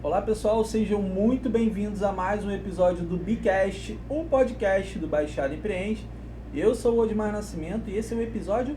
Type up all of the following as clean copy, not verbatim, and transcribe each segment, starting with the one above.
Olá pessoal, sejam muito bem-vindos a mais um episódio do Bicast, o podcast do Baixada Empreende. Eu sou o Odmar Nascimento e esse é o episódio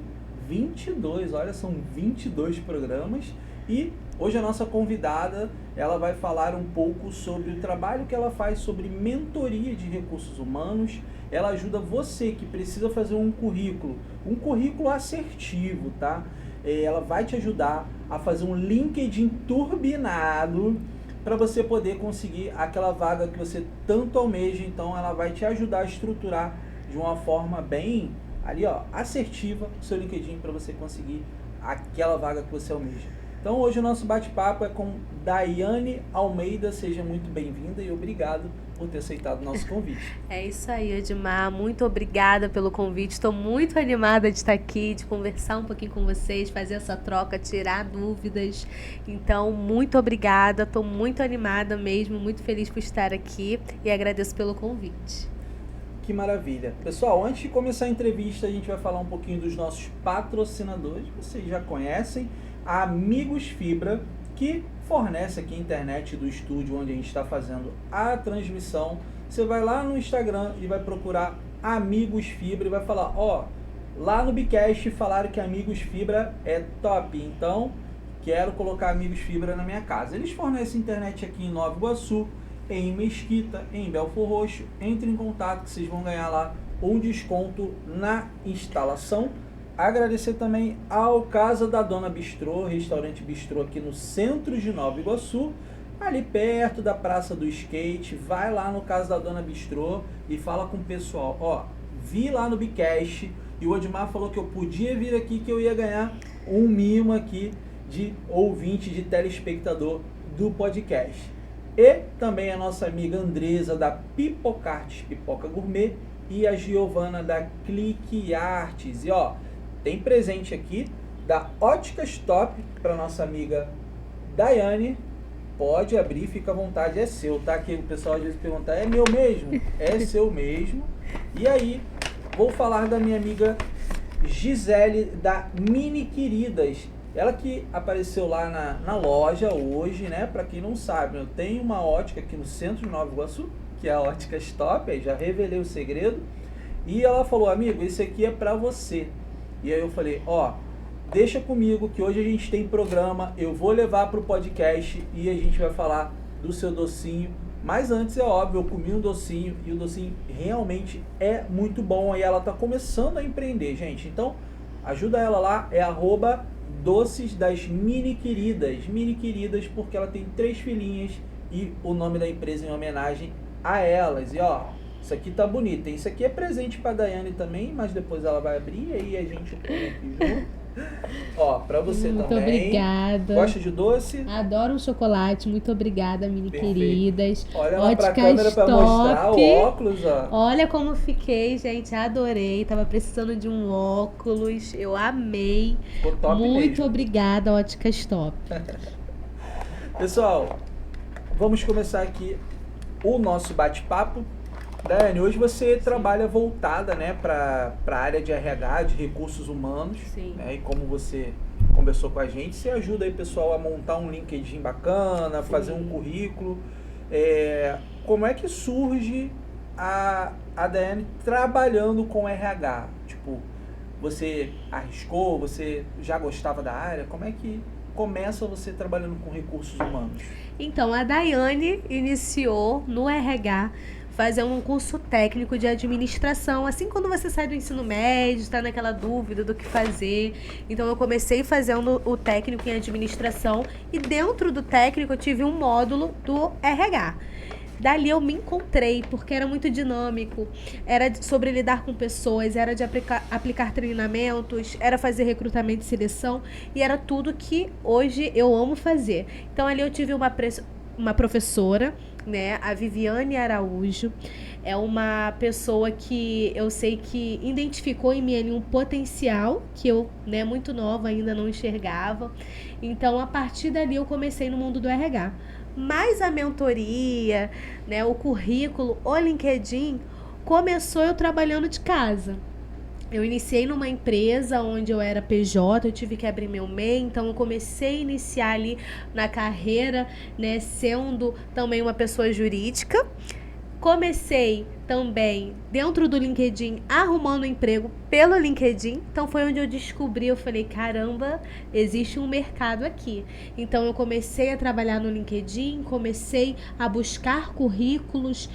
22, olha, são 22 programas e hoje a nossa convidada, ela vai falar um pouco sobre o trabalho que ela faz sobre mentoria de recursos humanos. Ela ajuda você que precisa fazer um currículo assertivo, tá? Ela vai te ajudar a fazer um LinkedIn turbinado para você poder conseguir aquela vaga que você tanto almeja. Então ela vai te ajudar a estruturar de uma forma bem ali, ó, assertiva o seu LinkedIn para você conseguir aquela vaga que você almeja. Então hoje o nosso bate-papo é com Daiane Almeida. Seja muito bem-vinda e obrigado por ter aceitado o nosso convite. É isso aí, Edmar. Muito obrigada pelo convite. Estou muito animada de estar aqui, de conversar um pouquinho com vocês, fazer essa troca, tirar dúvidas. Então, muito obrigada. Estou muito animada mesmo, muito feliz por estar aqui e agradeço pelo convite. Que maravilha. Pessoal, antes de começar a entrevista, a gente vai falar um pouquinho dos nossos patrocinadores. Vocês já conhecem a Amigos Fibra, que fornece aqui a internet do estúdio onde a gente está fazendo a transmissão. Você vai lá no Instagram e vai procurar Amigos Fibra e vai falar, ó, lá no Bicast falaram que Amigos Fibra é top, então quero colocar Amigos Fibra na minha casa. Eles fornecem internet aqui em Nova Iguaçu, em Mesquita, em Belfor Roxo. Entre em contato que vocês vão ganhar lá um desconto na instalação. Agradecer também ao Casa da Dona Bistrô, restaurante Bistrô aqui no centro de Nova Iguaçu, ali perto da Praça do Skate. Vai lá no Casa da Dona Bistrô e fala com o pessoal, ó, vi lá no Bicast e o Odmar falou que eu podia vir aqui, que eu ia ganhar um mimo aqui de ouvinte, de telespectador do podcast. E também a nossa amiga Andresa da Pipocartes Pipoca Gourmet e a Giovana da Clique Artes. E ó, tem presente aqui da Óticas Top para nossa amiga Daiane. Pode abrir, fica à vontade, é seu, tá? Que o pessoal às vezes pergunta, é meu mesmo? É seu mesmo. E aí, vou falar da minha amiga Gisele da Mini Queridas. Ela que apareceu lá na loja hoje, né? Para quem não sabe, eu tenho uma ótica aqui no centro de Nova Iguaçu, que é a Óticas Top, aí já revelei o segredo. E ela falou, amigo, esse aqui é para você. E aí eu falei, ó, deixa comigo que hoje a gente tem programa, eu vou levar pro podcast e a gente vai falar do seu docinho. Mas antes, é óbvio, eu comi um docinho e o docinho realmente é muito bom. E ela tá começando a empreender, gente. Então, ajuda ela lá, é @doces das Mini Queridas. Mini Queridas porque ela tem 3 filhinhas e o nome da empresa em homenagem a elas. E ó, isso aqui tá bonito, hein? Isso aqui é presente pra Daiane também, mas depois ela vai abrir e aí a gente põe aqui junto. Ó, pra você Muito também. obrigada. Gosta de doce? Adoro um chocolate. Muito obrigada, mini Perfeito. Queridas. Olha lá pra Óticas câmera pra mostrar o Top. óculos, ó. Olha como fiquei, gente. Adorei. Tava precisando de um óculos. Eu amei. Ficou top Muito mesmo. obrigada, Óticas Top. Pessoal, vamos começar aqui o nosso bate-papo. Daiane, hoje você trabalha voltada, né, para a área de RH, de recursos humanos. Sim. Né, e como você conversou com a gente, você ajuda aí pessoal a montar um LinkedIn bacana, Sim. fazer um currículo. Como é que surge a Daiane trabalhando com RH? Tipo, você arriscou, você já gostava da área? Como é que começa você trabalhando com recursos humanos? Então, a Daiane iniciou no RH fazer um curso técnico de administração, assim quando você sai do ensino médio, está naquela dúvida do que fazer. Então eu comecei fazendo o técnico em administração e dentro do técnico eu tive um módulo do RH. Dali eu me encontrei, porque era muito dinâmico, era sobre lidar com pessoas, era de aplicar treinamentos, era fazer recrutamento e seleção, e era tudo que hoje eu amo fazer. Então ali eu tive uma professora, né, a Viviane Araújo, é uma pessoa que eu sei que identificou em mim ali um potencial que eu, né, muito nova ainda não enxergava. Então a partir dali eu comecei no mundo do RH. Mas a mentoria, né, o currículo, o LinkedIn, começou eu trabalhando de casa. Eu iniciei numa empresa onde eu era PJ, eu tive que abrir meu MEI, então eu comecei a iniciar ali na carreira, né, sendo também uma pessoa jurídica. Comecei também dentro do LinkedIn, arrumando emprego pelo LinkedIn. Então foi onde eu descobri, eu falei, caramba, existe um mercado aqui. Então eu comecei a trabalhar no LinkedIn, comecei a buscar currículos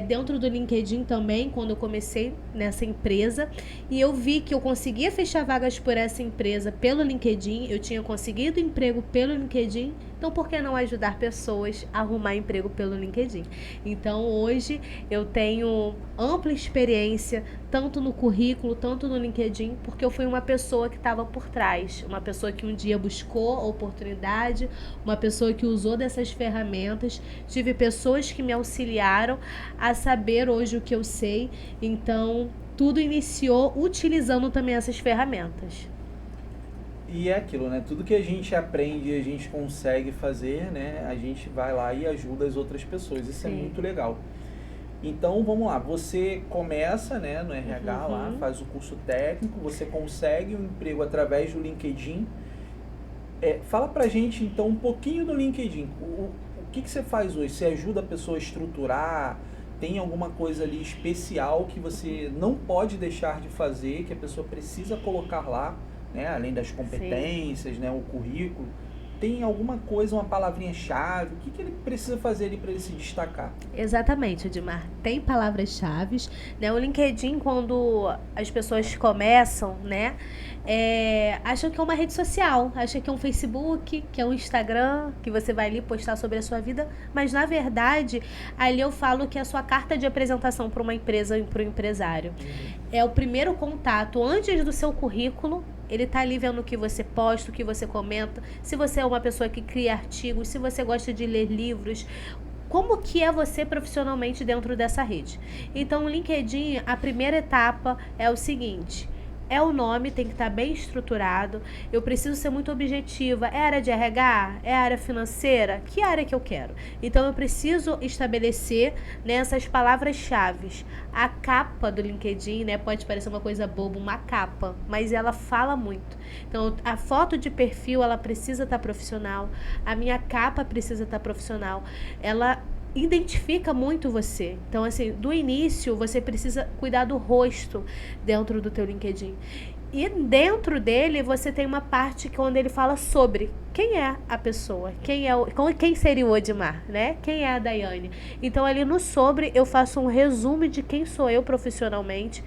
dentro do LinkedIn também, quando eu comecei nessa empresa. E eu vi que eu conseguia fechar vagas por essa empresa pelo LinkedIn, eu tinha conseguido emprego pelo LinkedIn. Então, por que não ajudar pessoas a arrumar emprego pelo LinkedIn? Então, hoje eu tenho ampla experiência, tanto no currículo, tanto no LinkedIn, porque eu fui uma pessoa que estava por trás, uma pessoa que um dia buscou oportunidade, uma pessoa que usou dessas ferramentas. Tive pessoas que me auxiliaram a saber hoje o que eu sei. Então, tudo iniciou utilizando também essas ferramentas. E é aquilo, né? Tudo que a gente aprende, a gente consegue fazer, né? A gente vai lá e ajuda as outras pessoas. Isso é muito legal. Então, vamos lá. Você começa, né, no RH lá, faz o curso técnico, você consegue um emprego através do LinkedIn. Fala pra gente, então, um pouquinho do LinkedIn. O que você faz hoje? Você ajuda a pessoa a estruturar? Tem alguma coisa ali especial que você não pode deixar de fazer, que a pessoa precisa colocar lá? Né, além das competências, né, o currículo, tem alguma coisa, uma palavrinha-chave? O que ele precisa fazer ali para ele se destacar? Exatamente, Edmar. Tem palavras-chave, né? O LinkedIn, quando as pessoas começam, né, acham que é uma rede social, acham que é um Facebook, que é um Instagram, que você vai ali postar sobre a sua vida, mas na verdade, ali eu falo que é a sua carta de apresentação para uma empresa e para um empresário. É o primeiro contato antes do seu currículo. Ele tá ali vendo o que você posta, o que você comenta, se você é uma pessoa que cria artigos, se você gosta de ler livros, como que é você profissionalmente dentro dessa rede. Então, o LinkedIn, a primeira etapa é o seguinte: é o nome, tem que estar bem estruturado. Eu preciso ser muito objetiva. É área de RH? É área financeira? Que área que eu quero? Então, eu preciso estabelecer, né, essas palavras-chave. A capa do LinkedIn, né, pode parecer uma coisa boba, uma capa, mas ela fala muito. Então, a foto de perfil, ela precisa estar profissional. A minha capa precisa estar profissional. Ela identifica muito você. Então, assim, do início, você precisa cuidar do rosto dentro do teu LinkedIn. E dentro dele, você tem uma parte que onde ele fala sobre quem é a pessoa, quem seria o Edmar, né? Quem é a Daiane. Então, ali no sobre, eu faço um resumo de quem sou eu profissionalmente.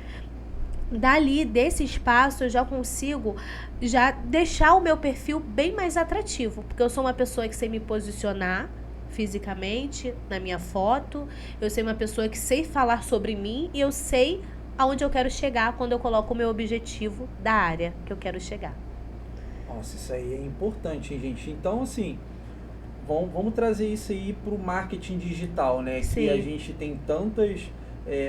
Dali, desse espaço, eu já consigo já deixar o meu perfil bem mais atrativo, porque eu sou uma pessoa que sei me posicionar fisicamente, na minha foto, eu sei uma pessoa que sei falar sobre mim e eu sei aonde eu quero chegar quando eu coloco o meu objetivo da área que eu quero chegar. Nossa, isso aí é importante, hein, gente? Então, assim, vamos trazer isso aí para o marketing digital, né? Sim. Que a gente tem tantas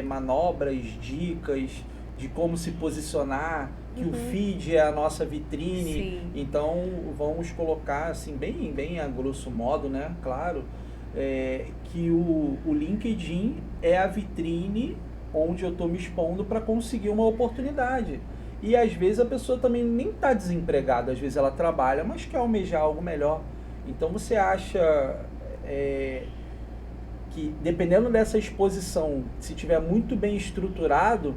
manobras, dicas de como se posicionar, que o feed é a nossa vitrine. Sim. Então, vamos colocar, assim, bem a grosso modo, né? Claro, que o LinkedIn é a vitrine onde eu estou me expondo para conseguir uma oportunidade. E às vezes a pessoa também nem está desempregada, às vezes ela trabalha, mas quer almejar algo melhor. Então você acha que dependendo dessa exposição, se tiver muito bem estruturado,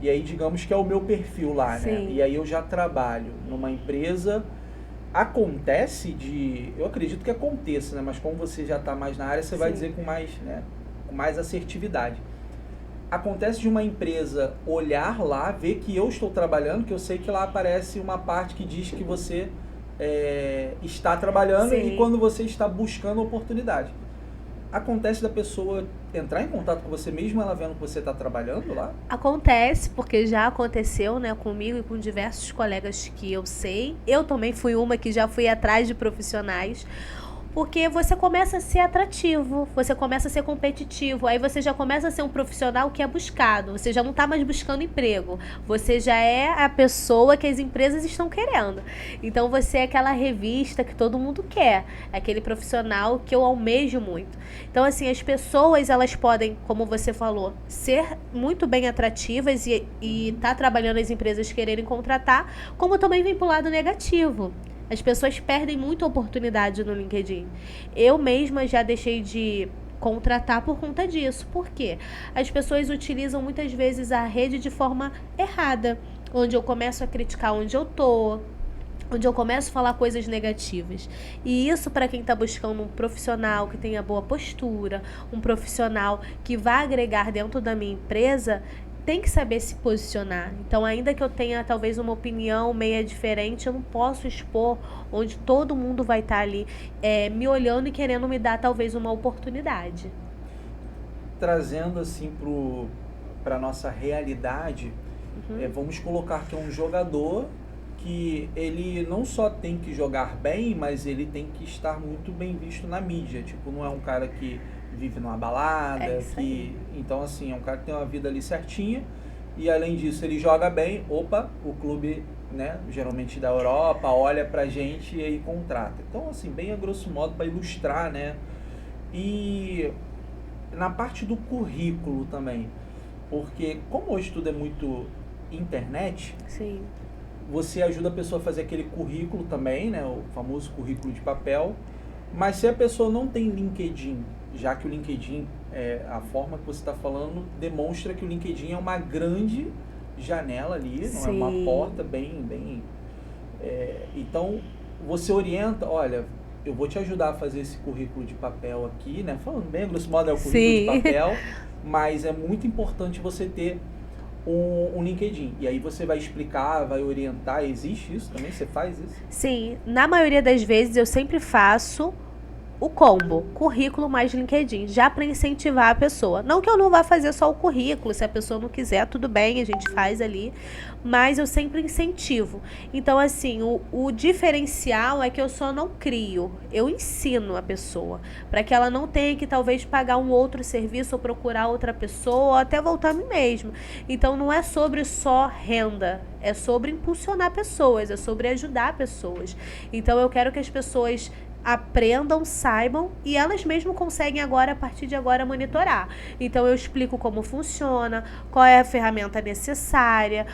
e aí digamos que é o meu perfil lá, Sim. né? E aí eu já trabalho numa empresa, eu acredito que aconteça, né? Mas como você já está mais na área, você vai dizer com mais assertividade. Acontece de uma empresa olhar lá, ver que eu estou trabalhando, que eu sei que lá aparece uma parte que diz que você está trabalhando. Sim. E quando você está buscando oportunidade. Acontece da pessoa entrar em contato com você mesmo ela vendo que você está trabalhando lá? Acontece, porque já aconteceu, né, comigo e com diversos colegas que eu sei. Eu também fui uma que já fui atrás de profissionais. Porque você começa a ser atrativo, você começa a ser competitivo, aí você já começa a ser um profissional que é buscado, você já não está mais buscando emprego, você já é a pessoa que as empresas estão querendo. Então você é aquela revista que todo mundo quer, aquele profissional que eu almejo muito. Então assim, as pessoas elas podem, como você falou, ser muito bem atrativas e tá trabalhando as empresas quererem contratar, como também vem pro lado negativo. As pessoas perdem muita oportunidade no LinkedIn. Eu mesma já deixei de contratar por conta disso. Por quê? As pessoas utilizam muitas vezes a rede de forma errada, onde eu começo a criticar onde eu tô, onde eu começo a falar coisas negativas. E isso, para quem está buscando um profissional que tenha boa postura, um profissional que vá agregar dentro da minha empresa, tem que saber se posicionar. Então, ainda que eu tenha talvez uma opinião meia diferente, eu não posso expor onde todo mundo vai estar ali me olhando e querendo me dar talvez uma oportunidade. Trazendo assim para nossa realidade, vamos colocar que é um jogador que ele não só tem que jogar bem, mas ele tem que estar muito bem visto na mídia. Tipo, não é um cara que vive numa balada, então assim, é um cara que tem uma vida ali certinha, e além disso ele joga bem, o clube, né, geralmente da Europa, olha pra gente e aí contrata. Então assim, bem a grosso modo para ilustrar, né? E na parte do currículo também, porque como hoje tudo é muito internet, Sim. Você ajuda a pessoa a fazer aquele currículo também, né, o famoso currículo de papel. Mas se a pessoa não tem LinkedIn, já que o LinkedIn, a forma que você está falando, demonstra que o LinkedIn é uma grande janela ali, não é uma porta bem... então, você orienta, olha, eu vou te ajudar a fazer esse currículo de papel aqui, né? Falando bem, grosso modo é o currículo de papel, mas é muito importante você ter um LinkedIn. E aí você vai explicar, vai orientar. Existe isso também? Você faz isso? Sim, na maioria das vezes eu sempre faço o combo, currículo mais LinkedIn, já para incentivar a pessoa. Não que eu não vá fazer só o currículo, se a pessoa não quiser, tudo bem, a gente faz ali, mas eu sempre incentivo. Então, assim, o diferencial é que eu só não crio, eu ensino a pessoa, para que ela não tenha que talvez pagar um outro serviço ou procurar outra pessoa, ou até voltar a mim mesma. Então, não é sobre só renda, é sobre impulsionar pessoas, é sobre ajudar pessoas. Então, eu quero que as pessoas aprendam, saibam e elas mesmo conseguem agora, a partir de agora, monitorar. Então eu explico como funciona, qual é a ferramenta necessária,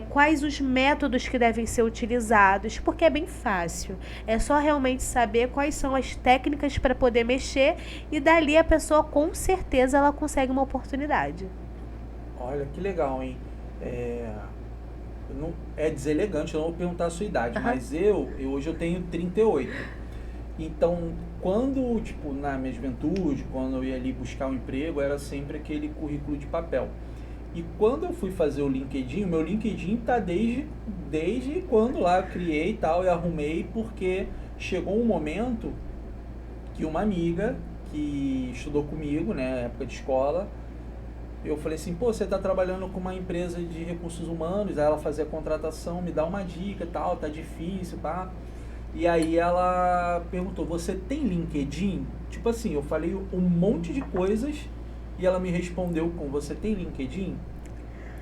quais os métodos que devem ser utilizados, porque é bem fácil. É só realmente saber quais são as técnicas para poder mexer e dali a pessoa com certeza ela consegue uma oportunidade. Olha, que legal, hein? Não, é deselegante, eu não vou perguntar a sua idade, mas hoje eu tenho 38. Então, quando, tipo, na minha juventude, quando eu ia ali buscar um emprego, era sempre aquele currículo de papel. E quando eu fui fazer o LinkedIn, o meu LinkedIn tá desde quando lá eu criei e tal, e arrumei, porque chegou um momento que uma amiga que estudou comigo, né, época de escola, eu falei assim, pô, você tá trabalhando com uma empresa de recursos humanos, aí ela fazia contratação, me dá uma dica e tal, tá difícil, pá. E aí ela perguntou, você tem LinkedIn? Tipo assim, eu falei um monte de coisas e ela me respondeu com, você tem LinkedIn?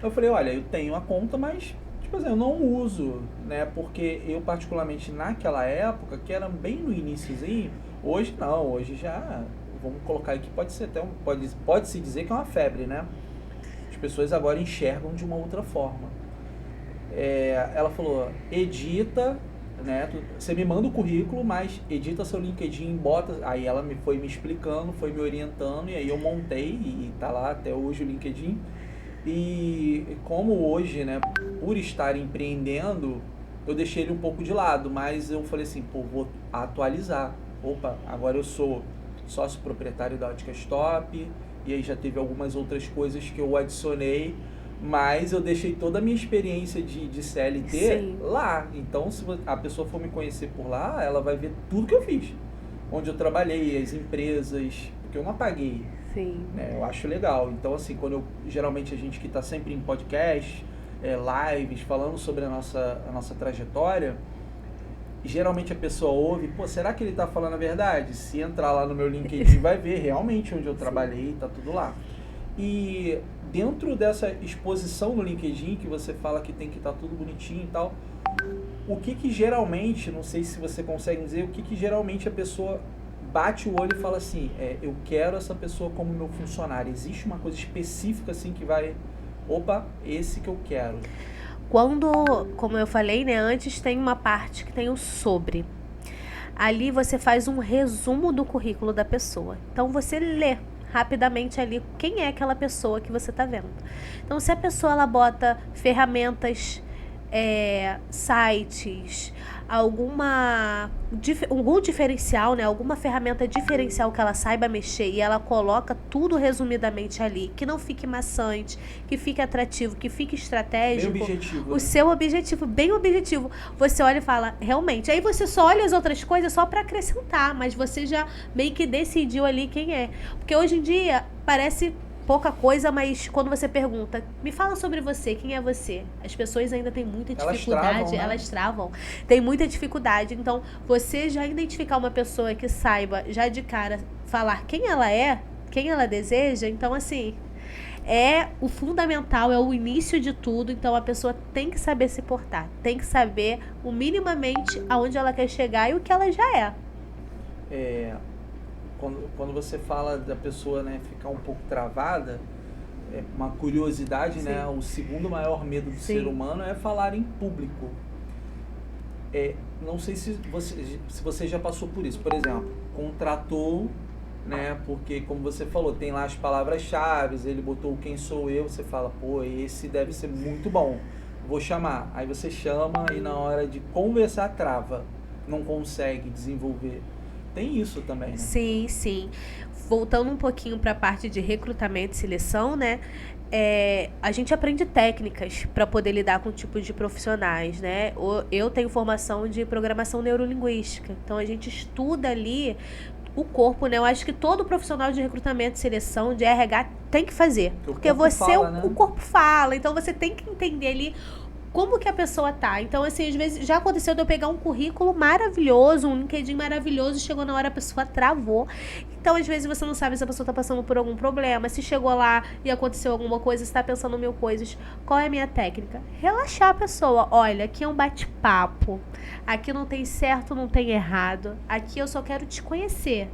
Eu falei, olha, eu tenho a conta, mas tipo assim, eu não uso, né? Porque eu particularmente naquela época, que era bem no iniciozinho, hoje não, hoje já, vamos colocar aqui, pode ser até pode-se dizer que é uma febre, né? As pessoas agora enxergam de uma outra forma. Ela falou, edita, né? Você me manda o currículo, mas edita seu LinkedIn, bota. Aí ela foi me explicando, foi me orientando, e aí eu montei e tá lá até hoje o LinkedIn. E como hoje, né, por estar empreendendo, eu deixei ele um pouco de lado, mas eu falei assim, pô, vou atualizar. Opa, agora eu sou sócio proprietário da Ótica Stop, e aí já teve algumas outras coisas que eu adicionei. Mas eu deixei toda a minha experiência de CLT lá. Então, se a pessoa for me conhecer por lá, ela vai ver tudo que eu fiz. Onde eu trabalhei, as empresas, porque eu não apaguei. Sim. Né? Eu acho legal. Então, assim, geralmente a gente que está sempre em podcast, lives, falando sobre a nossa trajetória, geralmente a pessoa ouve, pô, será que ele tá falando a verdade? Se entrar lá no meu LinkedIn vai ver realmente onde eu trabalhei, tá tudo lá. E dentro dessa exposição no LinkedIn, que você fala que tem que estar tudo bonitinho e tal, o que geralmente, não sei se você consegue dizer, o que geralmente a pessoa bate o olho e fala assim, eu quero essa pessoa como meu funcionário. Existe uma coisa específica assim que vai, opa, esse que eu quero. Quando, como eu falei, né, antes tem uma parte que tem o sobre. Ali você faz um resumo do currículo da pessoa. Então você lê rapidamente ali quem é aquela pessoa que você está vendo. Então se a pessoa ela bota ferramentas, sites, algum diferencial, né? Alguma ferramenta diferencial que ela saiba mexer e ela coloca tudo resumidamente ali, que não fique maçante, que fique atrativo, que fique estratégico. Bem objetivo, o né? seu objetivo, bem objetivo. Você olha e fala, realmente. Aí você só olha as outras coisas só para acrescentar, mas você já meio que decidiu ali quem é. Porque hoje em dia parece pouca coisa, mas quando você pergunta, me fala sobre você, quem é você? As pessoas ainda têm muita dificuldade, elas travam, tem muita dificuldade. Então, você já identificar uma pessoa que saiba, já de cara, falar quem ela é, quem ela deseja, então assim, é o fundamental, é o início de tudo. Então a pessoa tem que saber se portar, tem que saber o minimamente aonde ela quer chegar e o que ela já é. Quando você fala da pessoa, né, ficar um pouco travada, uma curiosidade, né? O segundo maior medo do ser humano é falar em público. Não sei se você já passou por isso. Por exemplo, contratou, né? Porque, como você falou, tem lá as palavras-chave, ele botou quem sou eu, você fala, pô, esse deve ser muito bom, vou chamar. Aí você chama e na hora de conversar trava, não consegue desenvolver. Tem isso também, né? Sim, sim. Voltando um pouquinho para a parte de recrutamento e seleção, né? A gente aprende técnicas para poder lidar com tipos de profissionais, né? Eu tenho formação de programação neurolinguística, então a gente estuda ali o corpo, né? Eu acho que todo profissional de recrutamento e seleção, de RH, tem que fazer. Porque o corpo fala, então você tem que entender ali como que a pessoa tá. Então, assim, às vezes já aconteceu de eu pegar um currículo maravilhoso, um LinkedIn maravilhoso, chegou na hora a pessoa travou. Então, às vezes você não sabe se a pessoa tá passando por algum problema, se chegou lá e aconteceu alguma coisa, se tá pensando mil coisas. Qual é a minha técnica? Relaxar a pessoa. Olha, aqui é um bate-papo. Aqui não tem certo, não tem errado. Aqui eu só quero te conhecer.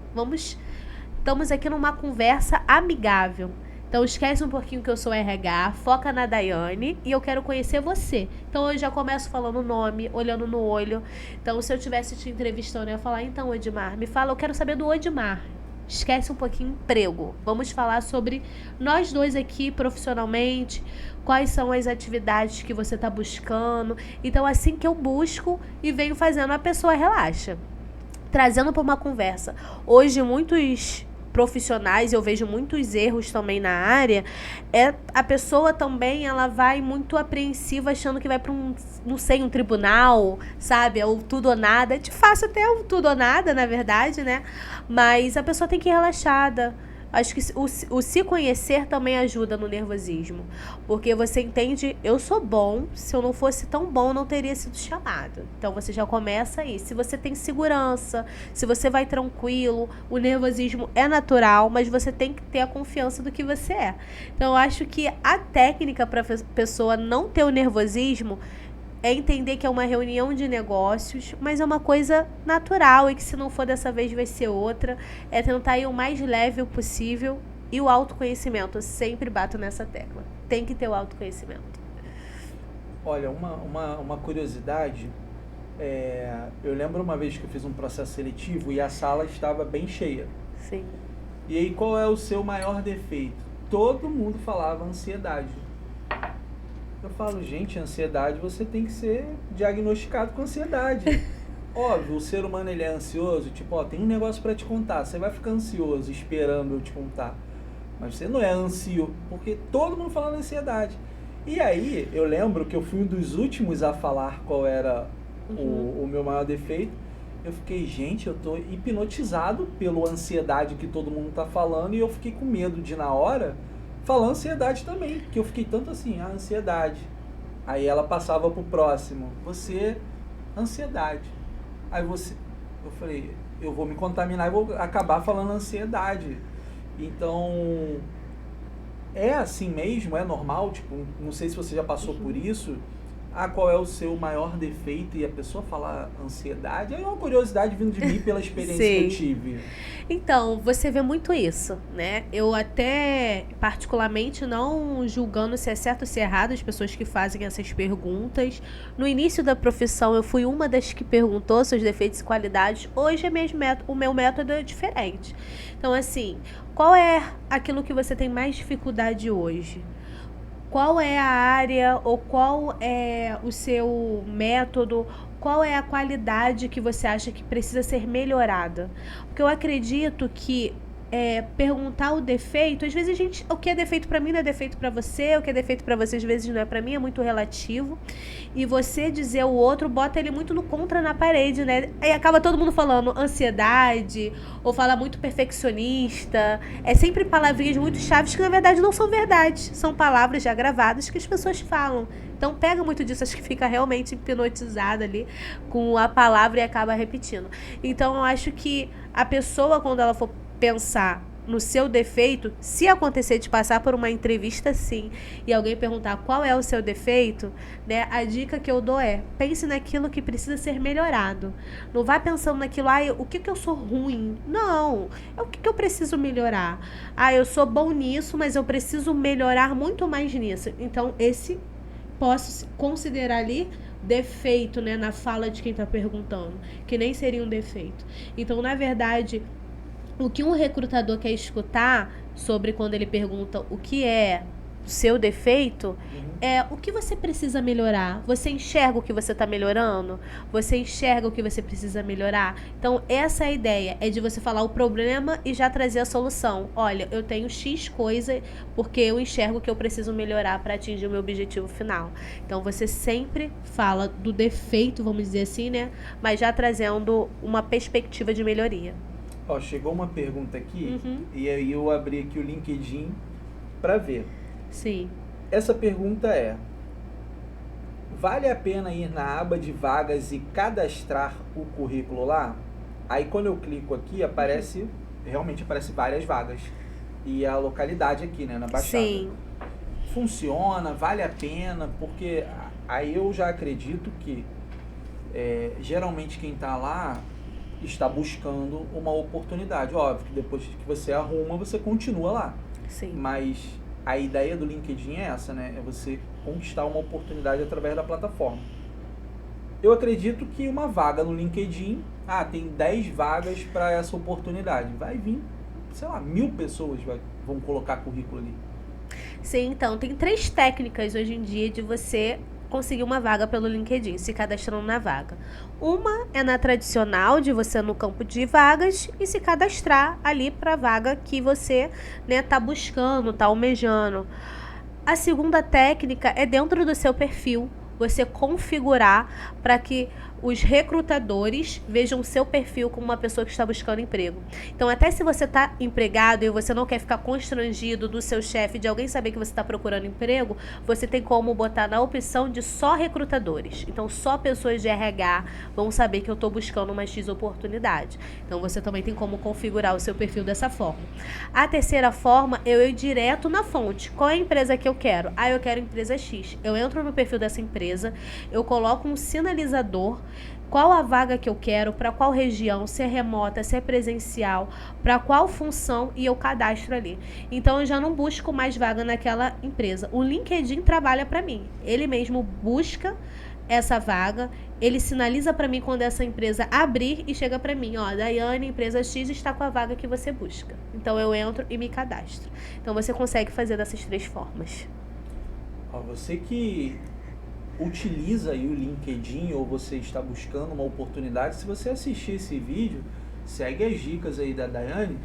Estamos aqui numa conversa amigável. Então esquece um pouquinho que eu sou RH, foca na Daiane e eu quero conhecer você. Então eu já começo falando o nome, olhando no olho. Então se eu estivesse te entrevistando, eu ia falar, então Odmar, me fala, eu quero saber do Odmar. Esquece um pouquinho emprego. Vamos falar sobre nós dois aqui profissionalmente, quais são as atividades que você está buscando. Então assim que eu busco e venho fazendo, a pessoa relaxa. Trazendo para uma conversa. Hoje muitos profissionais, eu vejo muitos erros também na área, a pessoa também, ela vai muito apreensiva achando que vai para um tribunal, sabe, ou tudo ou nada. É de fácil até o tudo ou nada, na verdade, né, mas a pessoa tem que ir relaxada. Acho que o se conhecer também ajuda no nervosismo. Porque você entende, eu sou bom, se eu não fosse tão bom, não teria sido chamado. Então você já começa aí. Se você tem segurança, se você vai tranquilo, o nervosismo é natural, mas você tem que ter a confiança do que você é. Então eu acho que a técnica para a pessoa não ter o nervosismo é entender que é uma reunião de negócios, mas é uma coisa natural e que se não for dessa vez vai ser outra. É tentar ir o mais leve possível e o autoconhecimento. Eu sempre bato nessa tecla. Tem que ter o autoconhecimento. Olha, uma curiosidade, eu lembro uma vez que eu fiz um processo seletivo e a sala estava bem cheia. Sim. E aí qual é o seu maior defeito? Todo mundo falava ansiedade. Eu falo, gente, ansiedade, você tem que ser diagnosticado com ansiedade. Óbvio, o ser humano ele é ansioso, tipo, tem um negócio pra te contar, você vai ficar ansioso esperando eu te contar. Mas você não é ansioso, porque todo mundo falando ansiedade. E aí, eu lembro que eu fui um dos últimos a falar qual era o meu maior defeito. Eu fiquei, gente, eu tô hipnotizado pela ansiedade que todo mundo tá falando e eu fiquei com medo de, na hora, falar ansiedade também, que eu fiquei tanto assim, a ansiedade. Aí ela passava pro próximo, você, ansiedade. Aí eu falei, eu vou me contaminar e vou acabar falando ansiedade. Então, é assim mesmo? É normal? Tipo, não sei se você já passou por isso. Qual é o seu maior defeito? E a pessoa falar ansiedade, é uma curiosidade vindo de mim pela experiência que eu tive. Então, você vê muito isso, né? Eu até, particularmente, não julgando se é certo ou se é errado as pessoas que fazem essas perguntas. No início da profissão, eu fui uma das que perguntou seus defeitos e qualidades. Hoje, o meu método é diferente. Então, assim, qual é aquilo que você tem mais dificuldade hoje? Qual é a área ou qual é o seu método, qual é a qualidade que você acha que precisa ser melhorada? Porque eu acredito que perguntar o defeito, às vezes o que é defeito pra mim não é defeito pra você, o que é defeito pra você às vezes não é pra mim, é muito relativo. E você dizer o outro bota ele muito no contra na parede, né? Aí acaba todo mundo falando ansiedade, ou fala muito perfeccionista. É sempre palavrinhas muito chaves que na verdade não são verdade. São palavras já gravadas que as pessoas falam. Então pega muito disso, acho que fica realmente hipnotizada ali com a palavra e acaba repetindo. Então eu acho que a pessoa, quando ela for pensar no seu defeito, se acontecer de passar por uma entrevista sim, e alguém perguntar qual é o seu defeito, né, a dica que eu dou é, pense naquilo que precisa ser melhorado. Não vá pensando naquilo, o que eu sou ruim? Não, é o que eu preciso melhorar. Eu sou bom nisso, mas eu preciso melhorar muito mais nisso. Então, esse posso considerar ali defeito, né, na fala de quem está perguntando, que nem seria um defeito. Então, na verdade, o que um recrutador quer escutar sobre quando ele pergunta o que é o seu defeito, é o que você precisa melhorar. Você enxerga o que você está melhorando? Você enxerga o que você precisa melhorar? Então, essa é a ideia, é de você falar o problema e já trazer a solução. Olha, eu tenho X coisa porque eu enxergo que eu preciso melhorar para atingir o meu objetivo final. Então, você sempre fala do defeito, vamos dizer assim, né? Mas já trazendo uma perspectiva de melhoria. Chegou uma pergunta aqui, e aí eu abri aqui o LinkedIn para ver. Sim. Essa pergunta é: vale a pena ir na aba de vagas e cadastrar o currículo lá? Aí quando eu clico aqui, realmente aparece várias vagas. E a localidade aqui, né, na Baixada. Sim. Funciona, vale a pena, porque aí eu já acredito que geralmente quem está lá está buscando uma oportunidade. Óbvio que depois que você arruma, você continua lá. Sim. Mas a ideia do LinkedIn é essa, né? É você conquistar uma oportunidade através da plataforma. Eu acredito que uma vaga no LinkedIn, tem 10 vagas para essa oportunidade. Vai vir, sei lá, 1000 pessoas vão colocar currículo ali. Sim, então, tem 3 técnicas hoje em dia de você conseguir uma vaga pelo LinkedIn, se cadastrando na vaga. Uma é na tradicional, de você no campo de vagas e se cadastrar ali para a vaga que você, né, tá buscando, tá almejando. A segunda técnica é dentro do seu perfil, você configurar para que os recrutadores vejam o seu perfil como uma pessoa que está buscando emprego. Então, até se você está empregado e você não quer ficar constrangido do seu chefe, de alguém saber que você está procurando emprego, você tem como botar na opção de só recrutadores. Então, só pessoas de RH vão saber que eu estou buscando uma X oportunidade. Então, você também tem como configurar o seu perfil dessa forma. A terceira forma, eu ir direto na fonte. Qual é a empresa que eu quero? Eu quero empresa X. Eu entro no perfil dessa empresa, eu coloco um sinalizador, qual a vaga que eu quero, para qual região, se é remota, se é presencial, para qual função, e eu cadastro ali. Então, eu já não busco mais vaga naquela empresa. O LinkedIn trabalha para mim. Ele mesmo busca essa vaga, ele sinaliza para mim quando essa empresa abrir e chega para mim, Daiane, empresa X está com a vaga que você busca. Então, eu entro e me cadastro. Então, você consegue fazer dessas 3 formas. Você que utiliza aí o LinkedIn ou você está buscando uma oportunidade, se você assistir esse vídeo, segue as dicas aí da Daiane.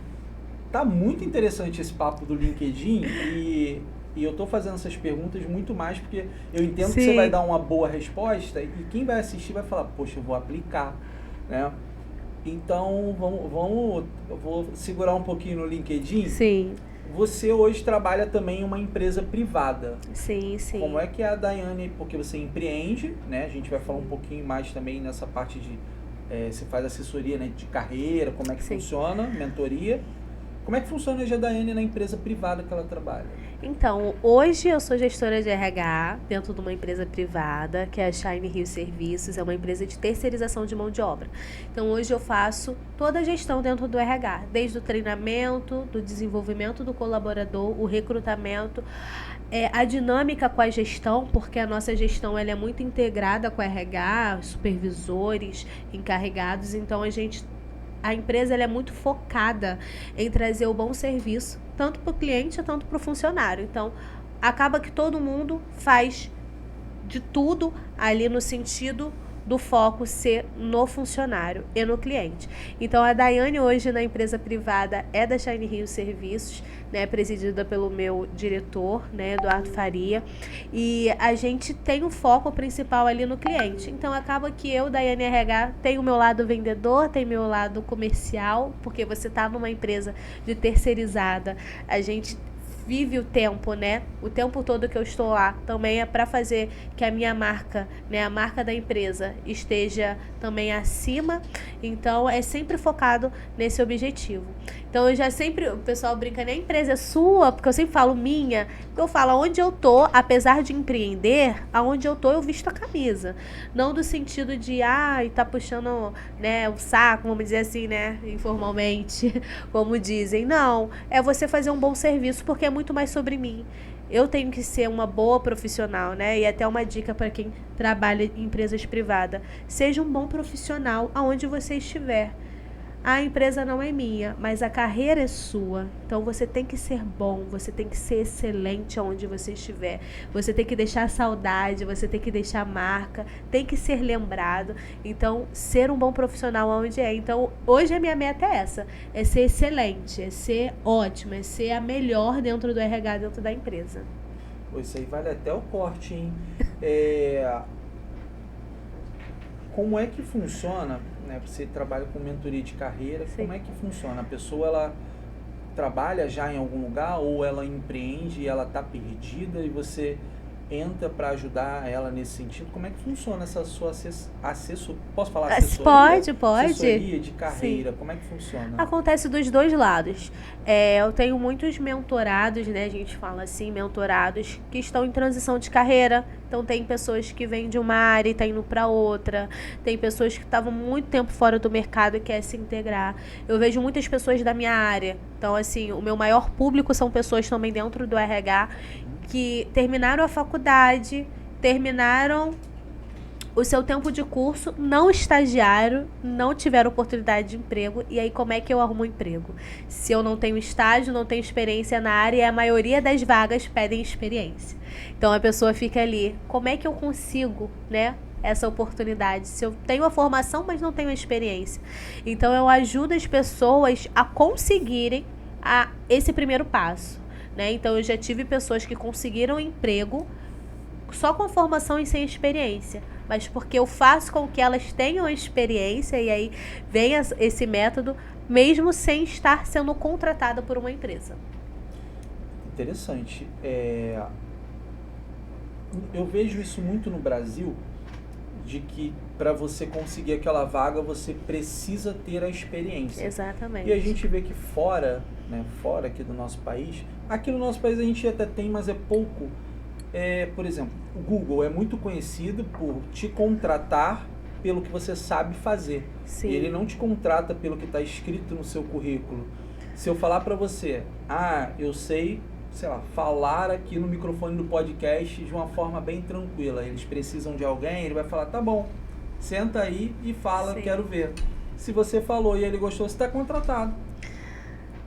Tá muito interessante esse papo do LinkedIn e eu tô fazendo essas perguntas muito mais porque eu entendo Sim. que você vai dar uma boa resposta e quem vai assistir vai falar, poxa, eu vou aplicar, né? Então, eu vou segurar um pouquinho no LinkedIn. Sim. Você hoje trabalha também em uma empresa privada. Sim, sim. Como é que é a Daiane, porque você empreende, né? A gente vai falar um pouquinho mais também nessa parte de você faz assessoria, né, de carreira, como é que Sim. funciona, mentoria. Como é que funciona a Daiane na empresa privada que ela trabalha? Então, hoje eu sou gestora de RH dentro de uma empresa privada, que é a Shine Rio Serviços, é uma empresa de terceirização de mão de obra. Então, hoje eu faço toda a gestão dentro do RH, desde o treinamento, do desenvolvimento do colaborador, o recrutamento, a dinâmica com a gestão, porque a nossa gestão ela é muito integrada com a RH, supervisores, encarregados, então a empresa ela é muito focada em trazer o bom serviço, tanto para o cliente, tanto para o funcionário. Então, acaba que todo mundo faz de tudo ali no sentido do foco ser no funcionário e no cliente. Então, a Daiane hoje na empresa privada é da Shine Rio Serviços, né, presidida pelo meu diretor, né, Eduardo Faria, e a gente tem um foco principal ali no cliente. Então, acaba que eu, Daiane RH, tenho o meu lado vendedor, tenho o meu lado comercial, porque você está numa empresa de terceirizada, a gente vive o tempo, né? O tempo todo que eu estou lá também é para fazer que a minha marca, né, a marca da empresa esteja também acima. Então, é sempre focado nesse objetivo. Então, o pessoal brinca, né? A empresa é sua, porque eu sempre falo minha. Eu falo, aonde eu tô, apesar de empreender, aonde eu tô, eu visto a camisa. Não do sentido de, tá puxando, né, o saco, vamos dizer assim, né, informalmente, como dizem. Não, é você fazer um bom serviço, porque é muito mais sobre mim. Eu tenho que ser uma boa profissional, né? E até uma dica para quem trabalha em empresas privadas. Seja um bom profissional aonde você estiver. A empresa não é minha, mas a carreira é sua. Então você tem que ser bom, você tem que ser excelente aonde você estiver. Você tem que deixar saudade, você tem que deixar marca, tem que ser lembrado. Então, ser um bom profissional aonde é. Então, hoje a minha meta é essa, é ser excelente, é ser ótima, é ser a melhor dentro do RH, dentro da empresa. Isso aí vale até o corte, hein? Como é que funciona, né? Você trabalha com mentoria de carreira, Sim. Como é que funciona? A pessoa, ela trabalha já em algum lugar ou ela empreende e ela está perdida e você entra para ajudar ela nesse sentido? Como é que funciona essa sua posso falar assessoria? Pode. Assessoria de carreira, Sim. Como é que funciona? Acontece dos dois lados. Eu tenho muitos mentorados, né? A gente fala assim, mentorados que estão em transição de carreira. Então, tem pessoas que vêm de uma área e estão indo para outra. Tem pessoas que estavam muito tempo fora do mercado e querem se integrar. Eu vejo muitas pessoas da minha área. Então, assim, o meu maior público são pessoas também dentro do RH que terminaram a faculdade, terminaram o seu tempo de curso, não estagiaram, não tiveram oportunidade de emprego. E aí, como é que eu arrumo um emprego? Se eu não tenho estágio, não tenho experiência na área, e a maioria das vagas pedem experiência. Então, a pessoa fica ali, como é que eu consigo, né, essa oportunidade? Se eu tenho a formação, mas não tenho a experiência. Então, eu ajudo as pessoas a conseguirem esse primeiro passo, né? Então, eu já tive pessoas que conseguiram emprego só com formação e sem experiência, mas porque eu faço com que elas tenham experiência, e aí vem esse método, mesmo sem estar sendo contratada por uma empresa. Interessante. Eu vejo isso muito no Brasil, de que para você conseguir aquela vaga, você precisa ter a experiência. Exatamente. E a gente vê que fora, né, fora aqui do nosso país, aqui no nosso país a gente até tem, mas é pouco. Por exemplo, o Google é muito conhecido por te contratar pelo que você sabe fazer. Sim. E ele não te contrata pelo que está escrito no seu currículo. Se eu falar para você, eu sei, falar aqui no microfone do podcast de uma forma bem tranquila, eles precisam de alguém, ele vai falar, tá bom, senta aí e fala, Sim. Quero ver. Se você falou e ele gostou, você está contratado.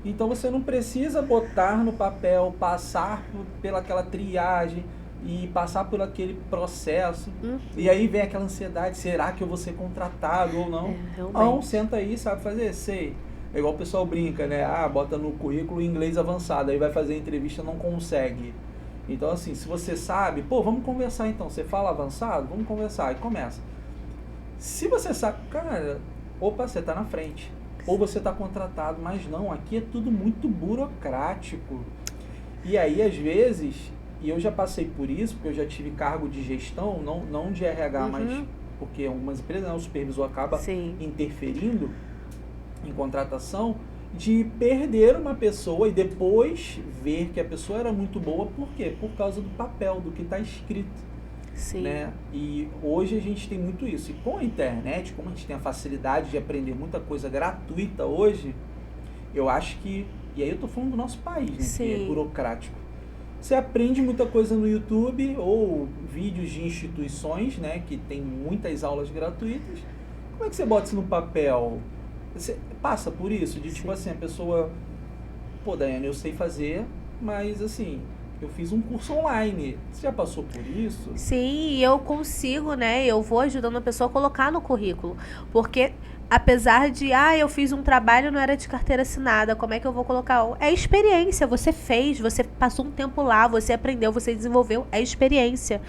Então você não precisa botar no papel, passar pelaquela triagem e passar por aquele processo. E aí vem aquela ansiedade, será que eu vou ser contratado ou não? Não, senta aí, sabe fazer? Sei. É igual o pessoal brinca, né? Bota no currículo inglês avançado, aí vai fazer a entrevista, não consegue. Então assim, se você sabe, vamos conversar então. Você fala avançado? Vamos conversar. Aí começa. Se você sabe, cara, você tá na frente. Ou você está contratado, mas não, aqui é tudo muito burocrático. E aí, às vezes, e eu já passei por isso, porque eu já tive cargo de gestão, não de RH, mas porque algumas empresas, né, o supervisor acaba Sim. interferindo em contratação, de perder uma pessoa e depois ver que a pessoa era muito boa, por quê? Por causa do papel, do que está escrito. Sim. Né? E hoje a gente tem muito isso. E com a internet, como a gente tem a facilidade de aprender muita coisa gratuita hoje, eu acho que, e aí eu tô falando do nosso país, né, que é Sim. burocrático. Você aprende muita coisa no YouTube ou vídeos de instituições, né, que tem muitas aulas gratuitas. Como é que você bota isso no papel? Você passa por isso? De tipo Sim. assim, a pessoa, pô, Daiane, eu sei fazer, mas assim, eu fiz um curso online. Você já passou por isso? Sim, e eu consigo, né? Eu vou ajudando a pessoa a colocar no currículo. Porque apesar de, eu fiz um trabalho, não era de carteira assinada, como é que eu vou colocar? É experiência, você fez, você passou um tempo lá, você aprendeu, você desenvolveu, é experiência.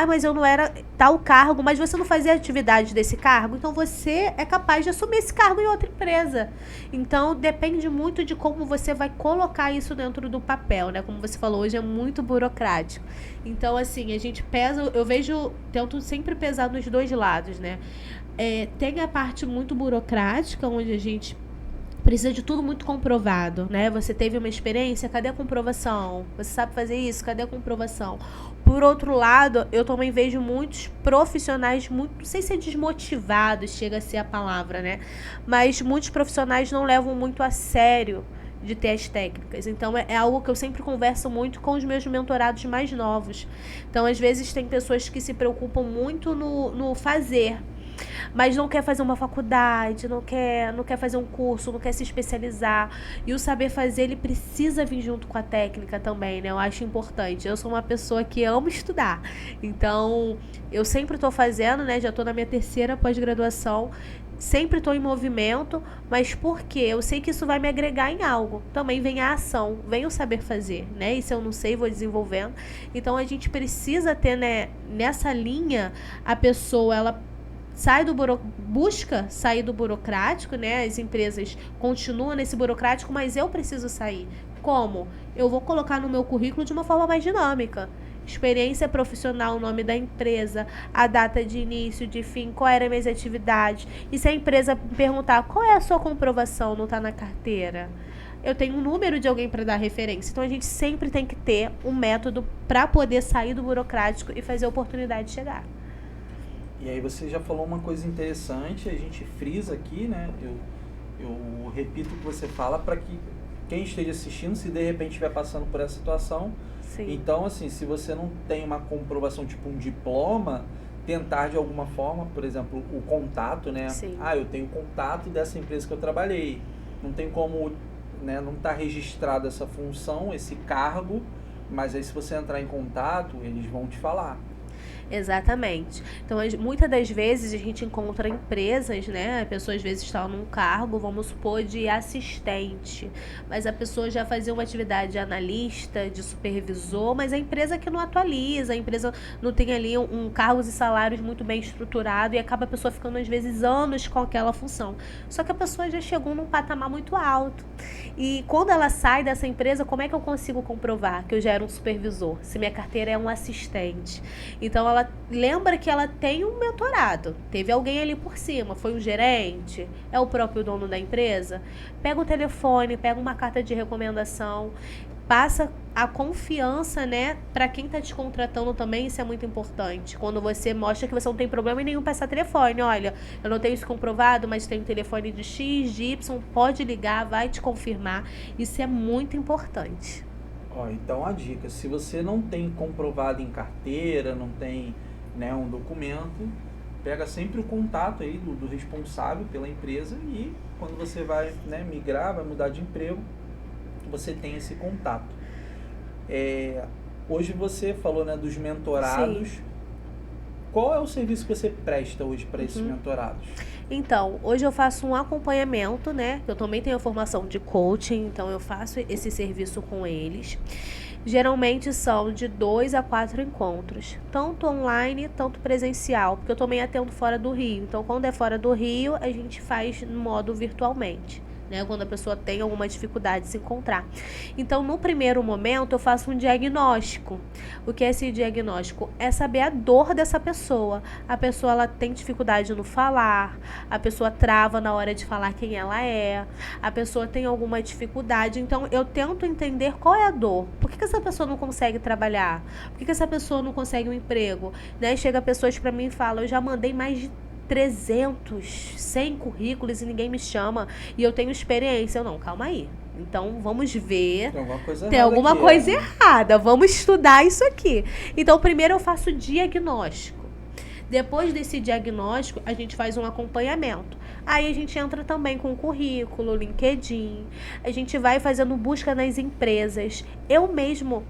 Mas eu não era tal cargo, mas você não fazia atividade desse cargo, então você é capaz de assumir esse cargo em outra empresa. Então depende muito de como você vai colocar isso dentro do papel, né? Como você falou, hoje é muito burocrático. Então, assim, a gente pesa, tento sempre pesar nos dois lados, né? Tem a parte muito burocrática, onde a gente precisa de tudo muito comprovado, né? Você teve uma experiência, cadê a comprovação? Você sabe fazer isso, cadê a comprovação? Por outro lado, eu também vejo muitos profissionais muito, não sei se é desmotivados, chega a ser a palavra, né? Mas muitos profissionais não levam muito a sério de ter as técnicas. Então, é algo que eu sempre converso muito com os meus mentorados mais novos. Então, às vezes, tem pessoas que se preocupam muito no fazer, mas não quer fazer uma faculdade, não quer fazer um curso, não quer se especializar. E o saber fazer, ele precisa vir junto com a técnica também, né? Eu acho importante. Eu sou uma pessoa que ama estudar. Então, eu sempre estou fazendo, né? Já estou na minha 3ª pós-graduação. Sempre estou em movimento, mas por quê? Eu sei que isso vai me agregar em algo. Também vem a ação, vem o saber fazer, né? E se eu não sei, vou desenvolvendo. Então, a gente precisa ter, né, nessa linha, a pessoa, ela busca sair do burocrático, né? As empresas continuam nesse burocrático, mas eu preciso sair. Como? Eu vou colocar no meu currículo de uma forma mais dinâmica. Experiência profissional, o nome da empresa, a data de início, de fim, qual era as minhas atividades. E se a empresa perguntar qual é a sua comprovação, não está na carteira, eu tenho um número de alguém para dar referência. Então a gente sempre tem que ter um método para poder sair do burocrático e fazer a oportunidade chegar. E aí você já falou uma coisa interessante, a gente frisa aqui, né? Eu repito o que você fala para que quem esteja assistindo, se de repente estiver passando por essa situação, Sim. Então, assim, se você não tem uma comprovação, tipo um diploma, tentar de alguma forma, por exemplo, o contato, né? Sim. Eu tenho contato dessa empresa que eu trabalhei. Não tem como, né? Não está registrada essa função, esse cargo, mas aí se você entrar em contato, eles vão te falar. Exatamente. Então, muitas das vezes a gente encontra empresas, né? A pessoa às vezes está num cargo, vamos supor, de assistente, mas a pessoa já fazia uma atividade de analista, de supervisor, mas a empresa que não atualiza, a empresa não tem ali um cargos e salários muito bem estruturado e acaba a pessoa ficando às vezes anos com aquela função. Só que a pessoa já chegou num patamar muito alto. E quando ela sai dessa empresa, como é que eu consigo comprovar que eu já era um supervisor, se minha carteira é um assistente? Então, ela lembra que ela tem um mentorado, teve alguém ali por cima, foi um gerente, é o próprio dono da empresa. Pega o telefone, pega uma carta de recomendação, passa a confiança, né, para quem tá te contratando também. Isso é muito importante. Quando você mostra que você não tem problema nenhum passar telefone, olha, eu não tenho isso comprovado, mas tenho telefone de X, de Y, pode ligar, vai te confirmar. Isso é muito importante. Então a dica, se você não tem comprovado em carteira, não tem, né, um documento, pega sempre o contato aí do responsável pela empresa e quando você vai, né, migrar, vai mudar de emprego, você tem esse contato. Hoje você falou, né, dos mentorados. Sim. Qual é o serviço que você presta hoje para esses mentorados? Então, hoje eu faço um acompanhamento, né? Eu também tenho a formação de coaching, então eu faço esse serviço com eles. Geralmente são de 2 a 4 encontros, tanto online, tanto presencial, porque eu também atendo fora do Rio. Então, quando é fora do Rio, a gente faz no modo virtualmente, né? Quando a pessoa tem alguma dificuldade de se encontrar. Então, no primeiro momento, eu faço um diagnóstico. O que é esse diagnóstico? É saber a dor dessa pessoa. A pessoa, ela tem dificuldade no falar, a pessoa trava na hora de falar quem ela é, a pessoa tem alguma dificuldade. Então, eu tento entender qual é a dor. Por que essa pessoa não consegue trabalhar? Por que essa pessoa não consegue um emprego? Né? Chega pessoas para mim e falam, eu já mandei mais de 300, 100 currículos e ninguém me chama e eu tenho experiência. Eu não, calma aí. Então, vamos ver. Tem alguma coisa errada. Vamos estudar isso aqui. Então, primeiro eu faço o diagnóstico. Depois desse diagnóstico, a gente faz um acompanhamento. Aí a gente entra também com o currículo, LinkedIn. A gente vai fazendo busca nas empresas. Eu mesmo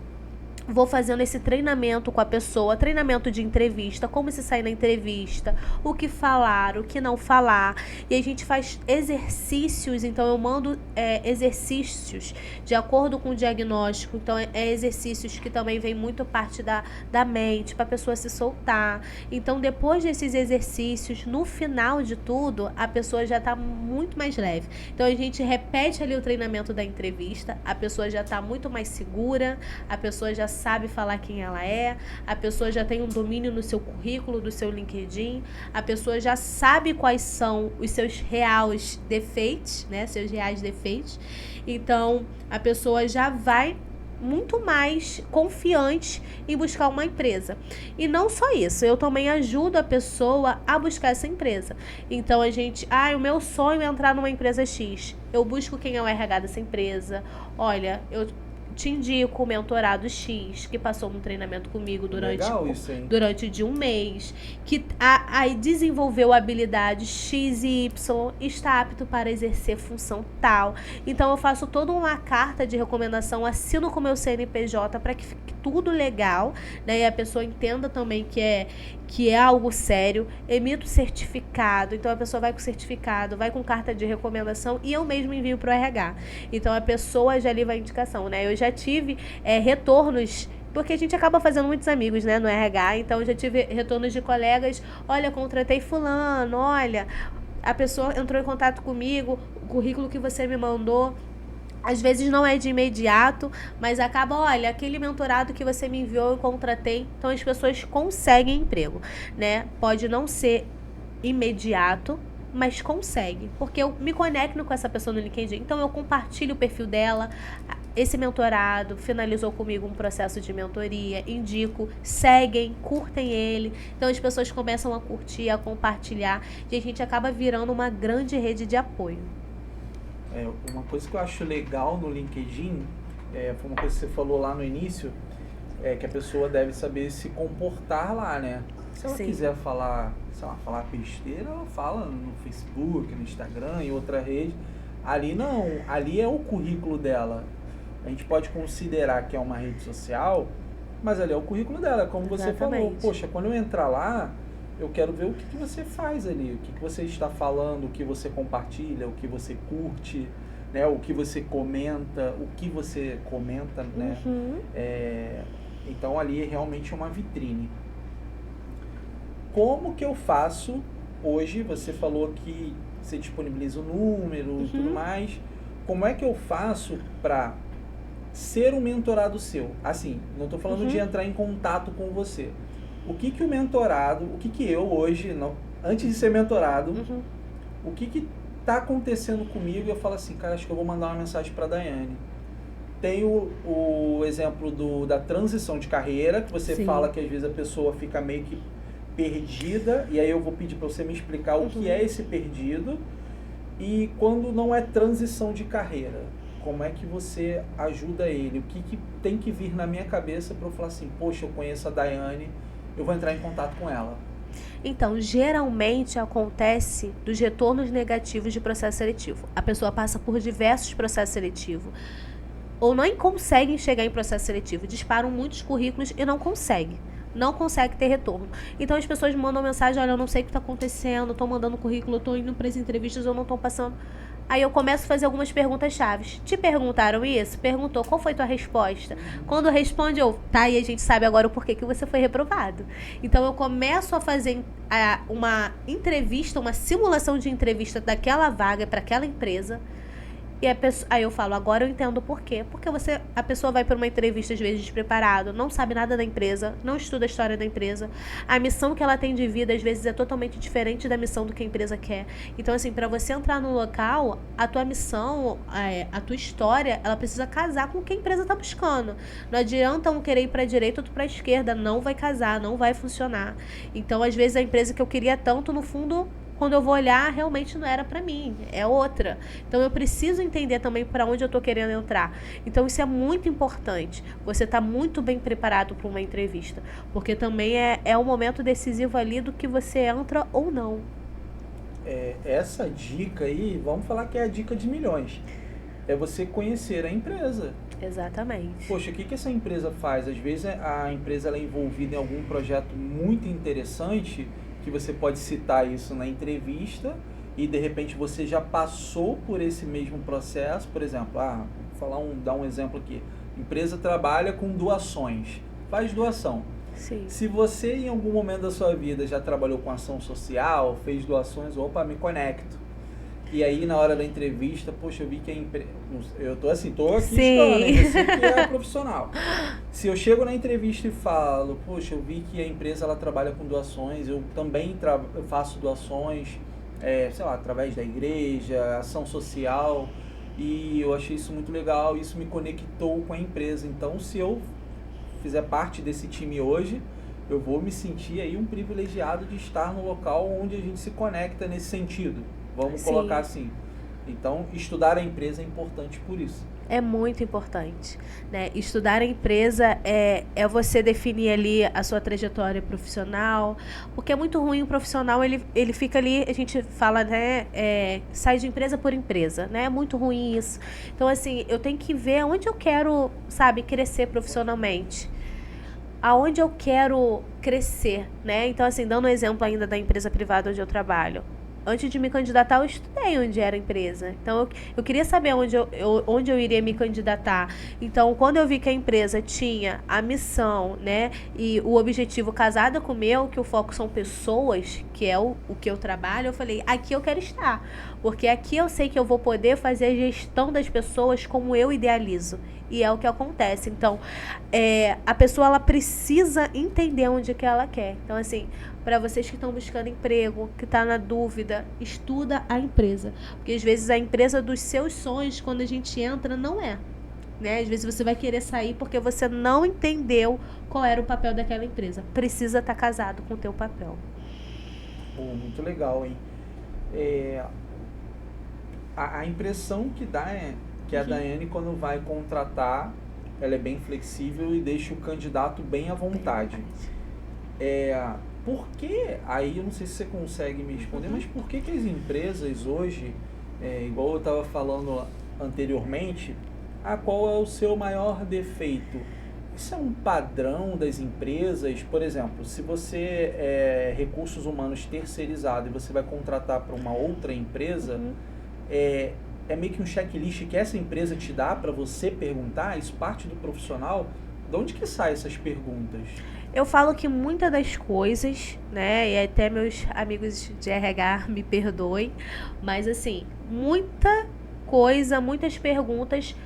vou fazendo esse treinamento com a pessoa, treinamento de entrevista, como se sair na entrevista, o que falar, o que não falar. E a gente faz exercícios, então eu mando exercícios de acordo com o diagnóstico. Então exercícios que também vem muito parte da mente, para a pessoa se soltar. Então depois desses exercícios, no final de tudo, a pessoa já está muito mais leve. Então a gente repete ali o treinamento da entrevista, a pessoa já está muito mais segura, a pessoa já sabe falar quem ela é, a pessoa já tem um domínio no seu currículo, do seu LinkedIn, a pessoa já sabe quais são os seus reais defeitos, né? Seus reais defeitos. Então, a pessoa já vai muito mais confiante em buscar uma empresa. E não só isso, eu também ajudo a pessoa a buscar essa empresa. Então, o meu sonho é entrar numa empresa X. Eu busco quem é o RH dessa empresa. Olha, eu te indico o mentorado X, que passou um treinamento comigo durante de um mês, que aí desenvolveu habilidades X e Y, está apto para exercer função tal. Então eu faço toda uma carta de recomendação, assino com o meu CNPJ para que fique tudo legal, né? E a pessoa entenda também que é algo sério, emito certificado, então a pessoa vai com certificado, vai com carta de recomendação e eu mesmo envio para o RH. Então a pessoa já leva a indicação, né? Eu já tive retornos, porque a gente acaba fazendo muitos amigos, né, no RH, então eu já tive retornos de colegas, olha, contratei fulano, olha, a pessoa entrou em contato comigo, o currículo que você me mandou, às vezes não é de imediato, mas acaba, olha, aquele mentorado que você me enviou, eu contratei. Então, as pessoas conseguem emprego, né? Pode não ser imediato, mas consegue. Porque eu me conecto com essa pessoa no LinkedIn. Então, eu compartilho o perfil dela. Esse mentorado finalizou comigo um processo de mentoria. Indico, seguem, curtem ele. Então, as pessoas começam a curtir, a compartilhar. E a gente acaba virando uma grande rede de apoio. Uma coisa que eu acho legal no LinkedIn, foi uma coisa que você falou lá no início, que a pessoa deve saber se comportar lá, né? Se ela quiser falar besteira, ela fala no Facebook, no Instagram, em outra rede. Ali não, ali é o currículo dela. A gente pode considerar que é uma rede social, mas ali é o currículo dela, como você falou. Poxa, quando eu entrar lá, eu quero ver o que você faz ali, o que você está falando, o que você compartilha, o que você curte, né? O que você comenta, né? Uhum. Então ali é realmente uma vitrine. Como que eu faço hoje? Você falou que você disponibiliza o número e tudo mais. Como é que eu faço para ser um mentorado seu? Assim, não estou falando de entrar em contato com você. O que o mentorado, o que eu hoje, antes de ser mentorado, o que tá acontecendo comigo? Eu falo assim, cara, acho que eu vou mandar uma mensagem para a Daiane. Tem o exemplo da transição de carreira, que você fala que às vezes a pessoa fica meio que perdida, e aí eu vou pedir para você me explicar o que é esse perdido, e quando não é transição de carreira, como é que você ajuda ele? O que tem que vir na minha cabeça para eu falar assim, poxa, eu conheço a Daiane, eu vou entrar em contato com ela? Então, geralmente acontece dos retornos negativos de processo seletivo. A pessoa passa por diversos processos seletivos, ou não conseguem chegar em processo seletivo, disparam muitos currículos e não consegue ter retorno. Então as pessoas mandam mensagem, olha, eu não sei o que está acontecendo, estou mandando currículo, estou indo para as entrevistas, eu não estou passando. Aí eu começo a fazer algumas perguntas chaves. Te perguntaram isso? Perguntou, qual foi tua resposta? Quando responde, e a gente sabe agora o porquê que você foi reprovado. Então eu começo a fazer uma entrevista, uma simulação de entrevista daquela vaga para aquela empresa. E aí eu falo, agora eu entendo por quê. Porque a pessoa vai para uma entrevista, às vezes, despreparado, não sabe nada da empresa, não estuda a história da empresa. A missão que ela tem de vida, às vezes, é totalmente diferente da missão do que a empresa quer. Então, assim, para você entrar no local, a tua missão, a tua história, ela precisa casar com o que a empresa está buscando. Não adianta um querer ir para a direita, outro para a esquerda. Não vai casar, não vai funcionar. Então, às vezes, a empresa que eu queria tanto, no fundo, quando eu vou olhar, realmente não era para mim, é outra. Então eu preciso entender também para onde eu estou querendo entrar. Então isso é muito importante. Você está muito bem preparado para uma entrevista, porque também é um momento decisivo ali do que você entra ou não. Essa dica aí, vamos falar que é a dica de milhões. É você conhecer a empresa. Exatamente. Poxa, o que essa empresa faz? Às vezes a empresa ela é envolvida em algum projeto muito interessante, que você pode citar isso na entrevista e de repente você já passou por esse mesmo processo. Por exemplo, dar um exemplo aqui. A empresa trabalha com doações, faz doação. Sim. Se você em algum momento da sua vida já trabalhou com ação social, fez doações, opa, me conecto. E aí na hora da entrevista, poxa, eu vi que a empresa... Eu tô aqui estudando, hein? Você que é profissional. Se eu chego na entrevista e falo, poxa, eu vi que a empresa ela trabalha com doações, eu também eu faço doações, sei lá, através da igreja, ação social, e eu achei isso muito legal, isso me conectou com a empresa. Então, se eu fizer parte desse time hoje, eu vou me sentir aí um privilegiado de estar no local onde a gente se conecta nesse sentido. Vamos colocar assim. Então, estudar a empresa é importante por isso. É muito importante, né? Estudar a empresa é você definir ali a sua trajetória profissional, porque é muito ruim o profissional, ele fica ali, a gente fala, né, sai de empresa por empresa, né? É muito ruim isso. Então, assim, eu tenho que ver onde eu quero, sabe, crescer profissionalmente. Aonde eu quero crescer, né? Então, assim, dando um exemplo ainda da empresa privada onde eu trabalho. Antes de me candidatar, eu estudei onde era a empresa. Então, eu queria saber onde eu iria me candidatar. Então, quando eu vi que a empresa tinha a missão, né, e o objetivo casado com o meu, que o foco são pessoas, que é o que eu trabalho, eu falei, aqui eu quero estar. Porque aqui eu sei que eu vou poder fazer a gestão das pessoas como eu idealizo. E é o que acontece. Então, a pessoa ela precisa entender onde que ela quer. Então, assim, para vocês que estão buscando emprego, que está na dúvida, estuda a empresa. Porque às vezes a empresa dos seus sonhos, quando a gente entra, não é. Né? Às vezes você vai querer sair porque você não entendeu qual era o papel daquela empresa. Precisa estar casado com o teu papel. Pô, muito legal, hein? A impressão que dá é que a Daiane, quando vai contratar, ela é bem flexível e deixa o candidato bem à vontade. Por que, aí eu não sei se você consegue me responder, mas por que as empresas hoje, igual eu estava falando anteriormente, qual é o seu maior defeito? Isso é um padrão das empresas? Por exemplo, se você é recursos humanos terceirizado e você vai contratar para uma outra empresa, é meio que um checklist que essa empresa te dá para você perguntar? Isso parte do profissional? De onde que saem essas perguntas? Eu falo que muitas das coisas, né, e até meus amigos de RH me perdoem, mas assim, muita coisa, muitas perguntas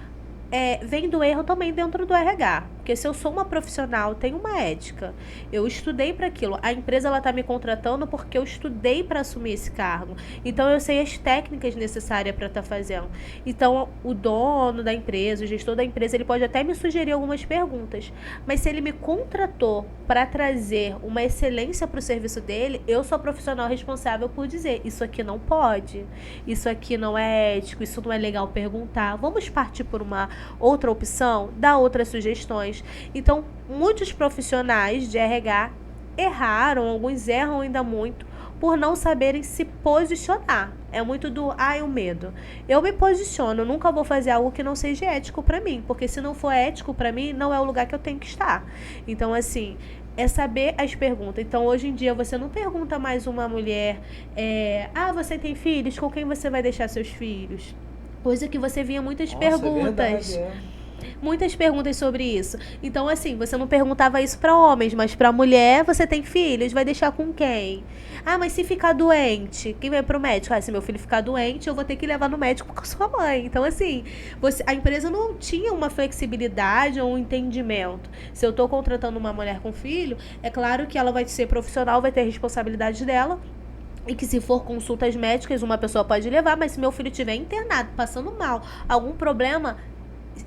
vem do erro também dentro do RH. Porque se eu sou uma profissional, tenho uma ética, eu estudei para aquilo, a empresa ela está me contratando porque eu estudei para assumir esse cargo, então eu sei as técnicas necessárias para estar fazendo. Então o dono da empresa, o gestor da empresa, ele pode até me sugerir algumas perguntas, mas se ele me contratou para trazer uma excelência para o serviço dele, eu sou a profissional responsável por dizer, isso aqui não pode, isso aqui não é ético, isso não é legal perguntar, vamos partir por uma outra opção, dar outras sugestões. Então, muitos profissionais de RH erraram, alguns erram ainda muito, por não saberem se posicionar. É muito o medo. Eu me posiciono, eu nunca vou fazer algo que não seja ético para mim, porque se não for ético para mim, não é o lugar que eu tenho que estar. Então, assim, é saber as perguntas. Então, hoje em dia, você não pergunta mais uma mulher, você tem filhos? Com quem você vai deixar seus filhos? Coisa que você via muitas perguntas. É verdade, Muitas perguntas sobre isso. Então, assim, você não perguntava isso para homens, mas para mulher, você tem filhos, vai deixar com quem? Ah, mas se ficar doente, quem vai pro médico? Ah, se meu filho ficar doente, eu vou ter que levar no médico com a sua mãe. Então, assim, a empresa não tinha uma flexibilidade ou um entendimento. Se eu tô contratando uma mulher com filho, é claro que ela vai ser profissional, vai ter a responsabilidade dela. E que se for consultas médicas, uma pessoa pode levar, mas se meu filho estiver internado, passando mal, algum problema,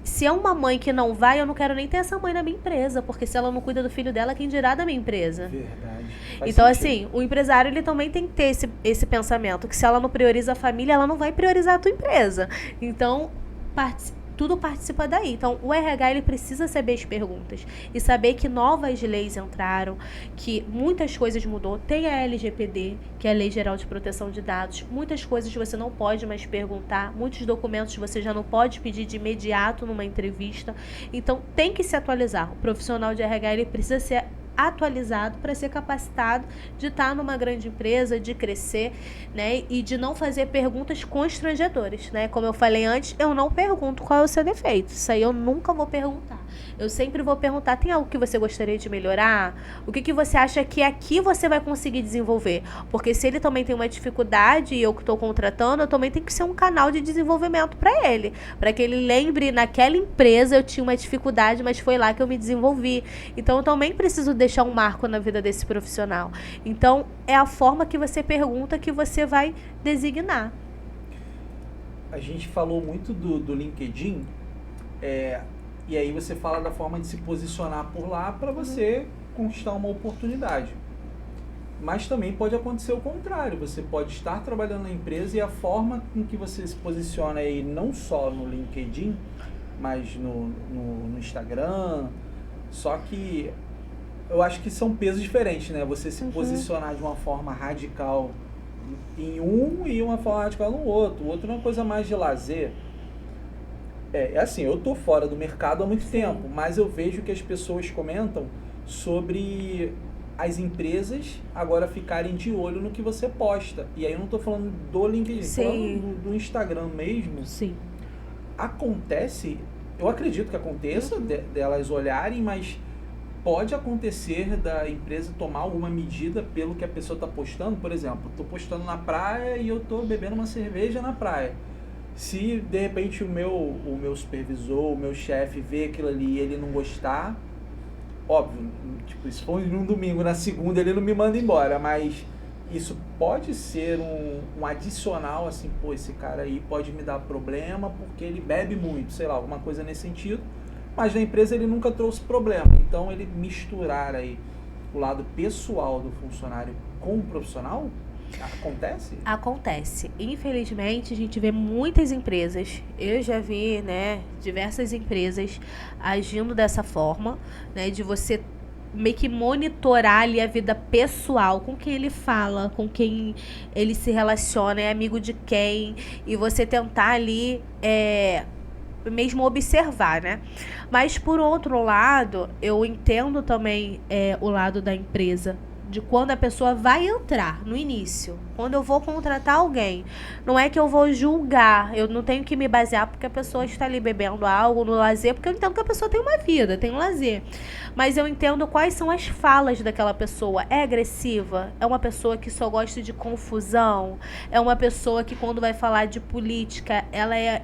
se é uma mãe que não vai, eu não quero nem ter essa mãe na minha empresa, porque se ela não cuida do filho dela, quem dirá da minha empresa? Verdade. Então, assim, o empresário, ele também tem que ter esse pensamento, que se ela não prioriza a família, ela não vai priorizar a tua empresa. Então, tudo participa daí. Então, o RH, ele precisa saber as perguntas e saber que novas leis entraram, que muitas coisas mudou. Tem a LGPD, que é a Lei Geral de Proteção de Dados. Muitas coisas você não pode mais perguntar. Muitos documentos você já não pode pedir de imediato numa entrevista. Então, tem que se atualizar. O profissional de RH, ele precisa ser atualizado para ser capacitado de estar numa grande empresa, de crescer, né, e de não fazer perguntas constrangedoras, né? Como eu falei antes, eu não pergunto qual é o seu defeito. Isso aí eu nunca vou perguntar. Eu sempre vou perguntar, tem algo que você gostaria de melhorar? O que você acha que aqui você vai conseguir desenvolver? Porque se ele também tem uma dificuldade e eu que estou contratando, eu também tenho que ser um canal de desenvolvimento para ele que ele lembre, naquela empresa eu tinha uma dificuldade, mas foi lá que eu me desenvolvi. Então eu também preciso deixar um marco na vida desse profissional. Então é a forma que você pergunta que você vai designar. A gente falou muito do LinkedIn, e aí você fala da forma de se posicionar por lá para você conquistar uma oportunidade. Mas também pode acontecer o contrário. Você pode estar trabalhando na empresa e a forma com que você se posiciona aí, não só no LinkedIn, mas no Instagram. Só que eu acho que são pesos diferentes, né? Você se posicionar de uma forma radical em um e uma forma radical no outro. O outro é uma coisa mais de lazer. É assim, eu tô fora do mercado há muito tempo, mas eu vejo que as pessoas comentam sobre as empresas agora ficarem de olho no que você posta. E aí eu não tô falando do LinkedIn, tô falando do Instagram mesmo. Sim. Acontece, eu acredito que aconteça delas olharem, mas pode acontecer da empresa tomar alguma medida pelo que a pessoa está postando. Por exemplo, estou postando na praia e eu estou bebendo uma cerveja na praia. Se de repente o meu supervisor, o meu chefe vê aquilo ali e ele não gostar, óbvio, tipo, se for num domingo, na segunda ele não me manda embora, mas isso pode ser um adicional, assim, pô, esse cara aí pode me dar problema porque ele bebe muito, sei lá, alguma coisa nesse sentido, mas na empresa ele nunca trouxe problema. Então ele misturar aí o lado pessoal do funcionário com o profissional, acontece? Acontece. Infelizmente, a gente vê muitas empresas, eu já vi, né, diversas empresas agindo dessa forma, né, de você meio que monitorar ali a vida pessoal, com quem ele fala, com quem ele se relaciona, é amigo de quem, e você tentar ali, mesmo observar, né? Mas, por outro lado, eu entendo também o lado da empresa, de quando a pessoa vai entrar no início. Quando eu vou contratar alguém, não é que eu vou julgar, eu não tenho que me basear porque a pessoa está ali bebendo algo no lazer, porque eu entendo que a pessoa tem uma vida, tem um lazer. Mas eu entendo quais são as falas daquela pessoa. É agressiva? É uma pessoa que só gosta de confusão? É uma pessoa que, quando vai falar de política,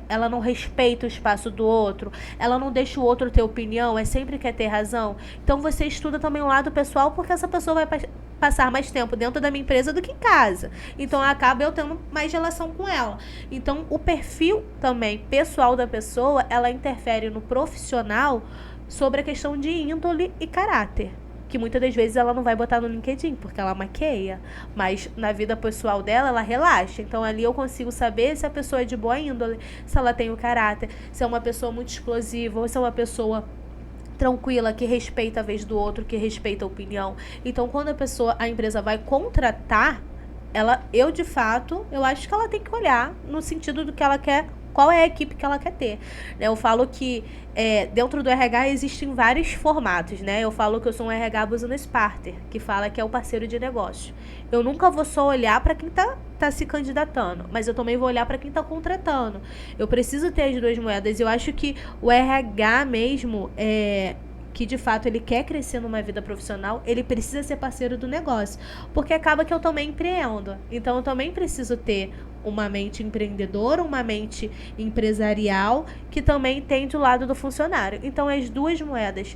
ela não respeita o espaço do outro? Ela não deixa o outro ter opinião? Sempre quer ter razão? Então você estuda também o lado pessoal, porque essa pessoa vai passar mais tempo dentro da minha empresa do que em casa. Então acaba eu tendo mais relação com ela. Então o perfil também pessoal da pessoa, ela interfere no profissional sobre a questão de índole e caráter, que muitas das vezes ela não vai botar no LinkedIn, porque ela maqueia, mas na vida pessoal dela, ela relaxa. Então ali eu consigo saber se a pessoa é de boa índole, se ela tem o caráter, se é uma pessoa muito explosiva, ou se é uma pessoa tranquila, que respeita a vez do outro, que respeita a opinião. Então, quando a empresa vai contratar, eu acho que ela tem que olhar no sentido do que ela quer, qual é a equipe que ela quer ter. Eu falo que dentro do RH existem vários formatos, né? Eu falo que eu sou um RH Business Partner, que fala que é o parceiro de negócio. Eu nunca vou só olhar para quem está está se candidatando, mas eu também vou olhar para quem está contratando. Eu preciso ter as duas moedas. Eu acho que o RH mesmo, que de fato ele quer crescer numa vida profissional, ele precisa ser parceiro do negócio. Porque acaba que eu também empreendo. Então eu também preciso ter uma mente empreendedora, uma mente empresarial, que também tem do lado do funcionário. Então as duas moedas.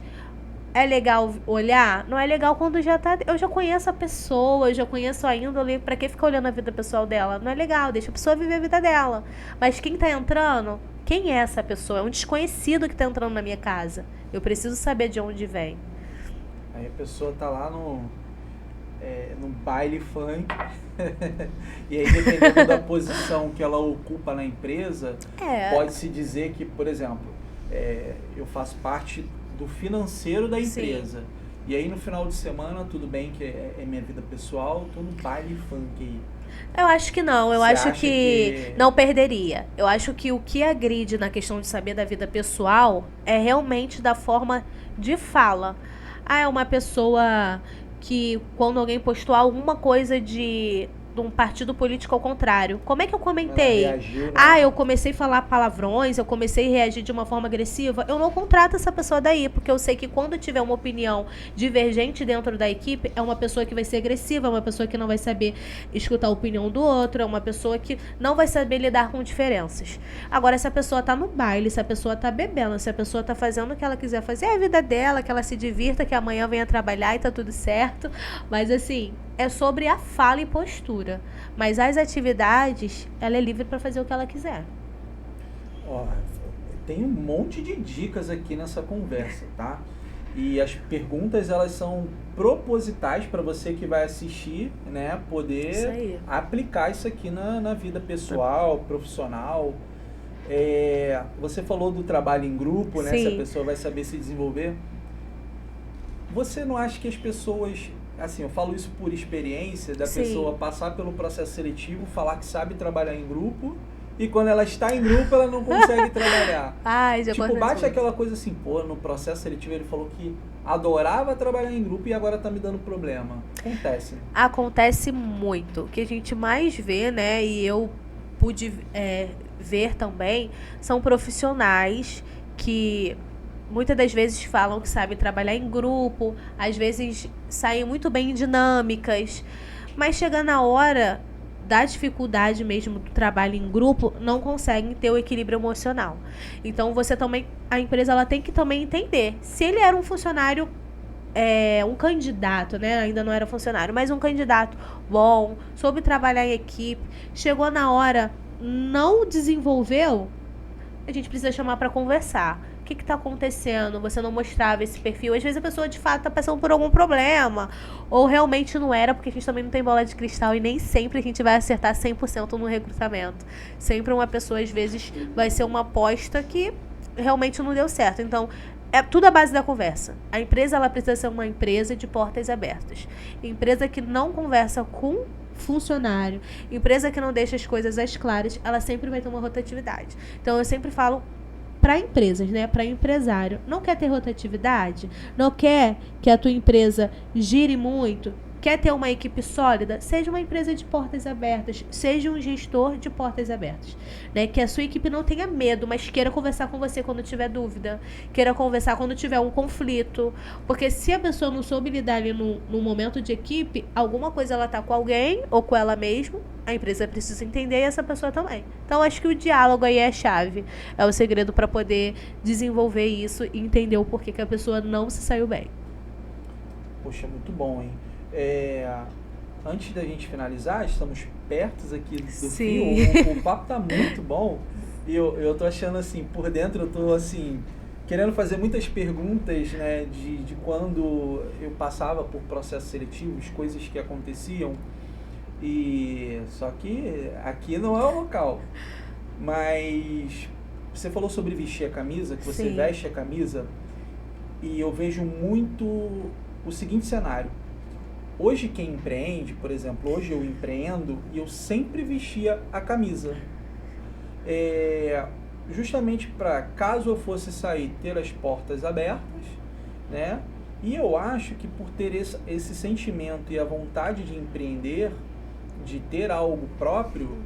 É legal olhar? Não é legal quando eu já conheço a pessoa, eu já conheço a índole, pra que ficar olhando a vida pessoal dela? Não é legal, deixa a pessoa viver a vida dela. Mas quem tá entrando, quem é essa pessoa? É um desconhecido que tá entrando na minha casa. Eu preciso saber de onde vem. Aí a pessoa tá lá no baile funk, e aí dependendo da posição que ela ocupa na empresa, pode-se dizer que, por exemplo, eu faço parte do financeiro da empresa. Sim. E aí no final de semana, tudo bem que é minha vida pessoal, tô no baile funk aí. Eu acho que não, eu acho que não perderia. Eu acho que o que agride na questão de saber da vida pessoal é realmente da forma de fala. É uma pessoa que quando alguém postou alguma coisa de um partido político ao contrário. Como é que eu comentei? Reagiu, né? Eu comecei a falar palavrões, eu comecei a reagir de uma forma agressiva. Eu não contrato essa pessoa daí, porque eu sei que quando tiver uma opinião divergente dentro da equipe, é uma pessoa que vai ser agressiva, é uma pessoa que não vai saber escutar a opinião do outro, é uma pessoa que não vai saber lidar com diferenças. Agora, se a pessoa tá no baile, se a pessoa tá bebendo, se a pessoa tá fazendo o que ela quiser fazer, é a vida dela, que ela se divirta, que amanhã venha trabalhar e tá tudo certo. Mas assim, é sobre a fala e postura. Mas as atividades, ela é livre para fazer o que ela quiser. Tem um monte de dicas aqui nessa conversa, tá? E as perguntas, elas são propositais para você que vai assistir, né? Poder aplicar isso aqui na vida pessoal, profissional. Você falou do trabalho em grupo, né? Sim. Se a pessoa vai saber se desenvolver. Você não acha que as pessoas... Assim, eu falo isso por experiência, da Sim. pessoa passar pelo processo seletivo, falar que sabe trabalhar em grupo, e quando ela está em grupo, ela não consegue trabalhar. Já bate aquela coisa assim, no processo seletivo ele falou que adorava trabalhar em grupo e agora tá me dando problema. Acontece. Acontece muito. O que a gente mais vê, né, e eu pude ver também, são profissionais que... muitas das vezes falam que sabem trabalhar em grupo, às vezes saem muito bem em dinâmicas, mas chega na hora da dificuldade mesmo do trabalho em grupo, não conseguem ter o equilíbrio emocional. Então a empresa ela tem que também entender. Se ele era um funcionário, um candidato, né? Ainda não era funcionário, mas um candidato bom, soube trabalhar em equipe, chegou na hora, não desenvolveu, a gente precisa chamar para conversar. O que está acontecendo? Você não mostrava esse perfil. Às vezes a pessoa de fato está passando por algum problema. Ou realmente não era, porque a gente também não tem bola de cristal e nem sempre a gente vai acertar 100% no recrutamento. Sempre uma pessoa, às vezes, vai ser uma aposta que realmente não deu certo. Então, é tudo à base da conversa. A empresa ela precisa ser uma empresa de portas abertas. Empresa que não conversa com funcionário, empresa que não deixa as coisas às claras, ela sempre vai ter uma rotatividade. Então, eu sempre falo para empresas, né? Para empresário. Não quer ter rotatividade? Não quer que a tua empresa gire muito? Quer ter uma equipe sólida? Seja uma empresa de portas abertas. Seja um gestor de portas abertas. Né? Que a sua equipe não tenha medo, mas queira conversar com você quando tiver dúvida. Queira conversar quando tiver um conflito. Porque se a pessoa não soube lidar ali no momento de equipe, alguma coisa ela tá com alguém ou com ela mesma, a empresa precisa entender e essa pessoa também. Então, acho que o diálogo aí é a chave. É o segredo para poder desenvolver isso e entender o porquê que a pessoa não se saiu bem. Poxa, muito bom, hein? Antes da gente finalizar, estamos perto aqui do fio. O papo tá muito bom. E eu tô achando assim, por dentro eu tô assim, querendo fazer muitas perguntas, né, de quando eu passava por processos seletivos, coisas que aconteciam. E só que aqui não é o local. Mas você falou sobre vestir a camisa, que você Sim. veste a camisa, e eu vejo muito o seguinte cenário. Hoje quem empreende, por exemplo, hoje eu empreendo e eu sempre vestia a camisa. Justamente para, caso eu fosse sair, ter as portas abertas, né? E eu acho que por ter esse sentimento e a vontade de empreender, de ter algo próprio,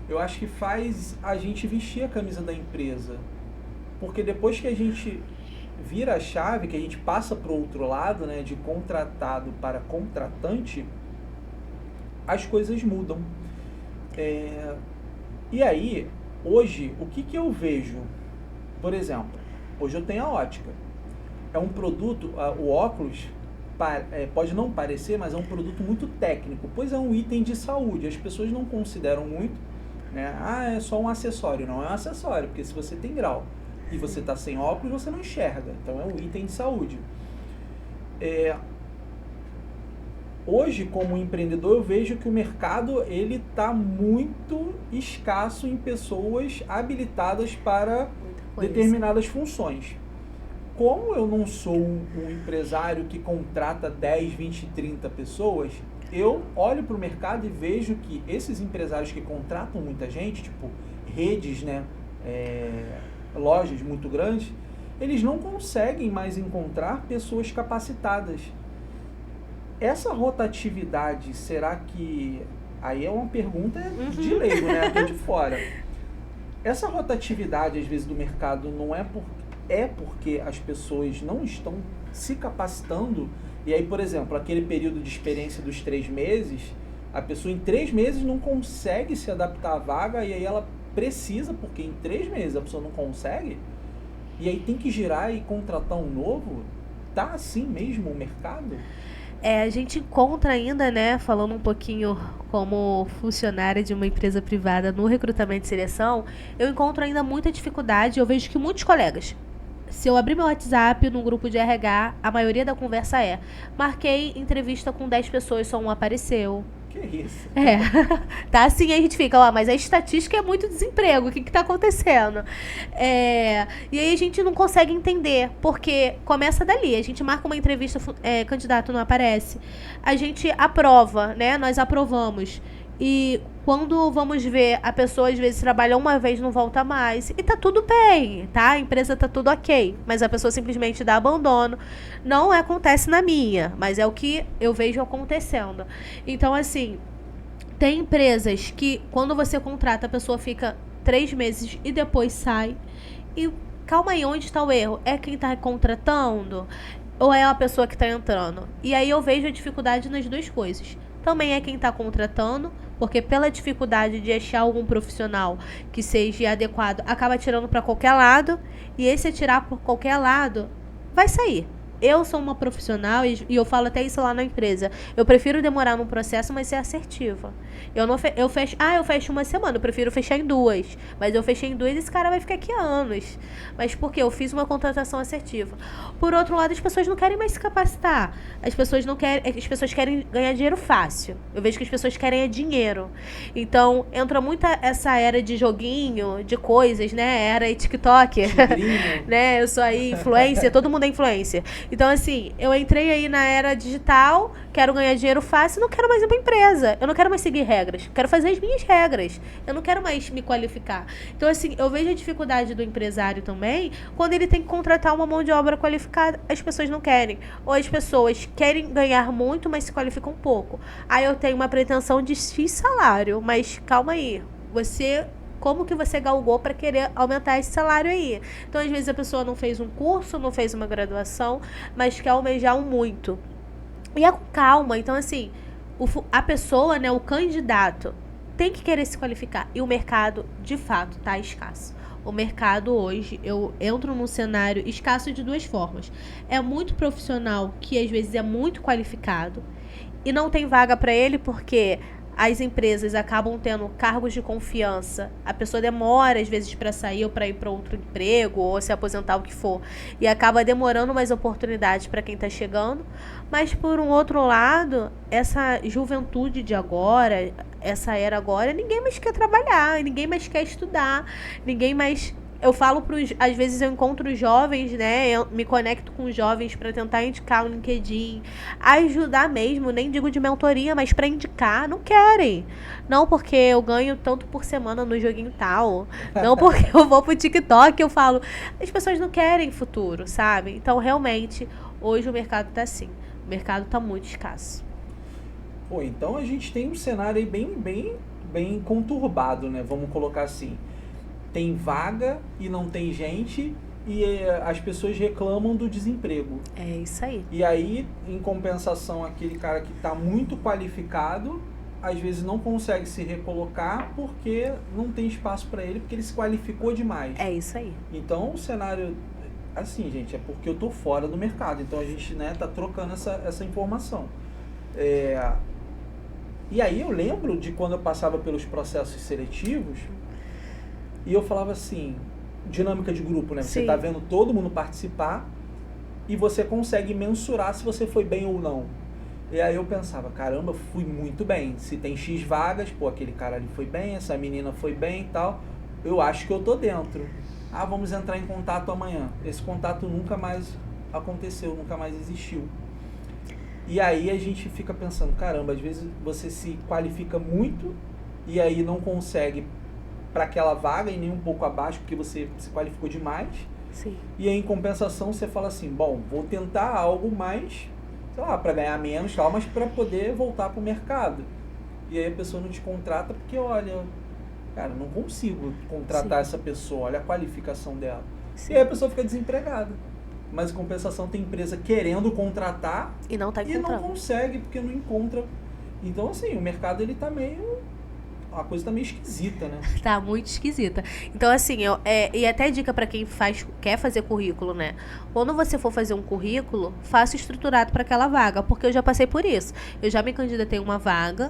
eu acho que faz a gente vestir a camisa da empresa. Porque depois que a gente vira a chave, que a gente passa para o outro lado, né, de contratado para contratante, as coisas mudam. E aí, hoje, o que eu vejo? Por exemplo, hoje eu tenho a ótica. É um produto, o óculos pode não parecer, mas é um produto muito técnico, pois é um item de saúde. As pessoas não consideram muito, né? É só um acessório. Não é um acessório, porque se você tem grau e você está sem óculos, você não enxerga. Então é um item de saúde. Hoje, como empreendedor, eu vejo que o mercado ele está muito escasso em pessoas habilitadas para determinadas funções. Como eu não sou um empresário que contrata 10, 20, 30 pessoas, eu olho para o mercado e vejo que esses empresários que contratam muita gente, tipo redes, né, lojas muito grandes, eles não conseguem mais encontrar pessoas capacitadas. Essa rotatividade, será que... Aí é uma pergunta de leigo, né? Aqui de fora. Essa rotatividade, às vezes, do mercado não é porque as pessoas não estão se capacitando. E aí, por exemplo, aquele período de experiência dos 3 meses, a pessoa em 3 meses não consegue se adaptar à vaga e aí ela precisa, porque em 3 meses a pessoa não consegue, e aí tem que girar e contratar um novo. Tá assim mesmo o mercado? A gente encontra ainda, né, falando um pouquinho como funcionária de uma empresa privada no recrutamento e seleção, eu encontro ainda muita dificuldade. Eu vejo que muitos colegas, se eu abrir meu WhatsApp no grupo de RH, a maioria da conversa marquei entrevista com 10 pessoas, só um apareceu. Que isso? Tá assim, a gente fica, mas a estatística é muito desemprego, o que tá acontecendo? E aí a gente não consegue entender, porque começa dali, a gente marca uma entrevista, candidato não aparece, a gente aprova, né, nós aprovamos, e quando vamos ver, a pessoa às vezes trabalha uma vez, não volta mais. E tá tudo bem, tá? A empresa tá tudo ok. Mas a pessoa simplesmente dá abandono. Não acontece na minha, mas é o que eu vejo acontecendo. Então, assim, tem empresas que quando você contrata, a pessoa fica 3 meses e depois sai. E calma aí, onde está o erro? É quem tá contratando? Ou é a pessoa que tá entrando? E aí eu vejo a dificuldade nas duas coisas. Também é quem está contratando, porque pela dificuldade de achar algum profissional que seja adequado, acaba tirando para qualquer lado, e esse atirar por qualquer lado vai sair. Eu sou uma profissional e eu falo até isso lá na empresa. Eu prefiro demorar num processo, mas ser assertiva. Eu fecho uma semana, eu prefiro fechar em 2. Mas eu fechei em 2 e esse cara vai ficar aqui há anos. Mas por quê? Eu fiz uma contratação assertiva. Por outro lado, as pessoas não querem mais se capacitar. As pessoas querem ganhar dinheiro fácil. Eu vejo que as pessoas querem dinheiro. Então, entra muito essa era de joguinho, de coisas, né? Era TikTok. Né? Eu sou aí influencer, todo mundo é influencer. Então, assim, eu entrei aí na era digital, quero ganhar dinheiro fácil, não quero mais ir pra empresa. Eu não quero mais seguir regras. Quero fazer as minhas regras. Eu não quero mais me qualificar. Então, assim, eu vejo a dificuldade do empresário também quando ele tem que contratar uma mão de obra qualificada. As pessoas não querem. Ou as pessoas querem ganhar muito, mas se qualificam pouco. Aí eu tenho uma pretensão de X salário, mas calma aí. Como que você galgou para querer aumentar esse salário aí? Então, às vezes, a pessoa não fez um curso, não fez uma graduação, mas quer almejar um muito. E é com calma. Então, assim, a pessoa, né, o candidato, tem que querer se qualificar. E o mercado, de fato, tá escasso. O mercado hoje, eu entro num cenário escasso de 2 formas. É muito profissional, que às vezes é muito qualificado, e não tem vaga para ele porque as empresas acabam tendo cargos de confiança, a pessoa demora às vezes para sair ou para ir para outro emprego ou se aposentar, o que for, e acaba demorando mais oportunidades para quem está chegando. Mas por um outro lado, essa juventude de agora, essa era agora, ninguém mais quer trabalhar, ninguém mais quer estudar, ninguém mais... Eu falo às vezes eu encontro jovens, né? Eu me conecto com jovens para tentar indicar o LinkedIn, ajudar mesmo, nem digo de mentoria, mas para indicar, não querem. Não porque eu ganho tanto por semana no joguinho tal, não porque eu vou pro TikTok, eu falo, as pessoas não querem futuro, sabe? Então, realmente, hoje o mercado tá assim. O mercado tá muito escasso. Pô, então a gente tem um cenário aí bem conturbado, né? Vamos colocar assim. Tem vaga e não tem gente e as pessoas reclamam do desemprego. É isso aí. E aí, em compensação, aquele cara que está muito qualificado, às vezes não consegue se recolocar porque não tem espaço para ele, porque ele se qualificou demais. É isso aí. Então, o cenário, assim, gente, é porque eu tô fora do mercado. Então, a gente, né, tá trocando essa informação. E aí, eu lembro de quando eu passava pelos processos seletivos e eu falava assim, dinâmica de grupo, né? Você Sim. tá vendo todo mundo participar e você consegue mensurar se você foi bem ou não. E aí eu pensava, caramba, fui muito bem. Se tem X vagas, pô, aquele cara ali foi bem, essa menina foi bem e tal, eu acho que eu tô dentro. Ah, vamos entrar em contato amanhã. Esse contato nunca mais aconteceu, nunca mais existiu. E aí a gente fica pensando, caramba, às vezes você se qualifica muito e aí não consegue para aquela vaga e nem um pouco abaixo, porque você se qualificou demais. Sim. E aí, em compensação, você fala assim, bom, vou tentar algo mais, sei lá, para ganhar menos, tal, mas para poder voltar para o mercado. E aí a pessoa não te contrata porque, olha, cara, não consigo contratar essa pessoa, olha a qualificação dela. Sim. E aí a pessoa fica desempregada. Mas, em compensação, tem empresa querendo contratar E não tá e não encontrando. consegue porque não encontra. Então, assim, o mercado, ele tá meio... A coisa tá meio esquisita, né? Tá muito esquisita. Então, assim, e até dica pra quem quer fazer currículo, né? Quando você for fazer um currículo, faça estruturado pra aquela vaga, porque eu já passei por isso. Eu já me candidatei a uma vaga,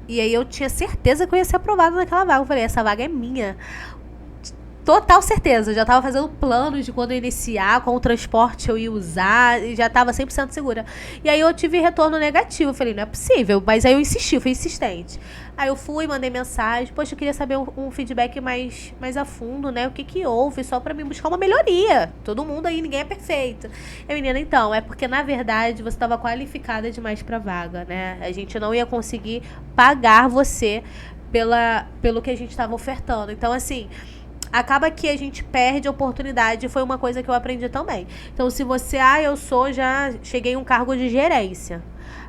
e aí eu tinha certeza que eu ia ser aprovada naquela vaga. Eu falei, essa vaga é minha. Total certeza, eu já tava fazendo planos de quando eu iniciar, qual o transporte eu ia usar, e já tava 100% segura. E aí eu tive retorno negativo, eu falei, não é possível, mas aí eu insisti, fui insistente. Aí eu fui, mandei mensagem, poxa, eu queria saber um feedback mais a fundo, né, o que houve, só pra mim buscar uma melhoria. Todo mundo aí, ninguém é perfeito. E a menina, então, é porque na verdade você tava qualificada demais pra vaga, né, a gente não ia conseguir pagar você pelo que a gente tava ofertando. Então, assim... Acaba que a gente perde a oportunidade, foi uma coisa que eu aprendi também. Então, se você, já cheguei em um cargo de gerência.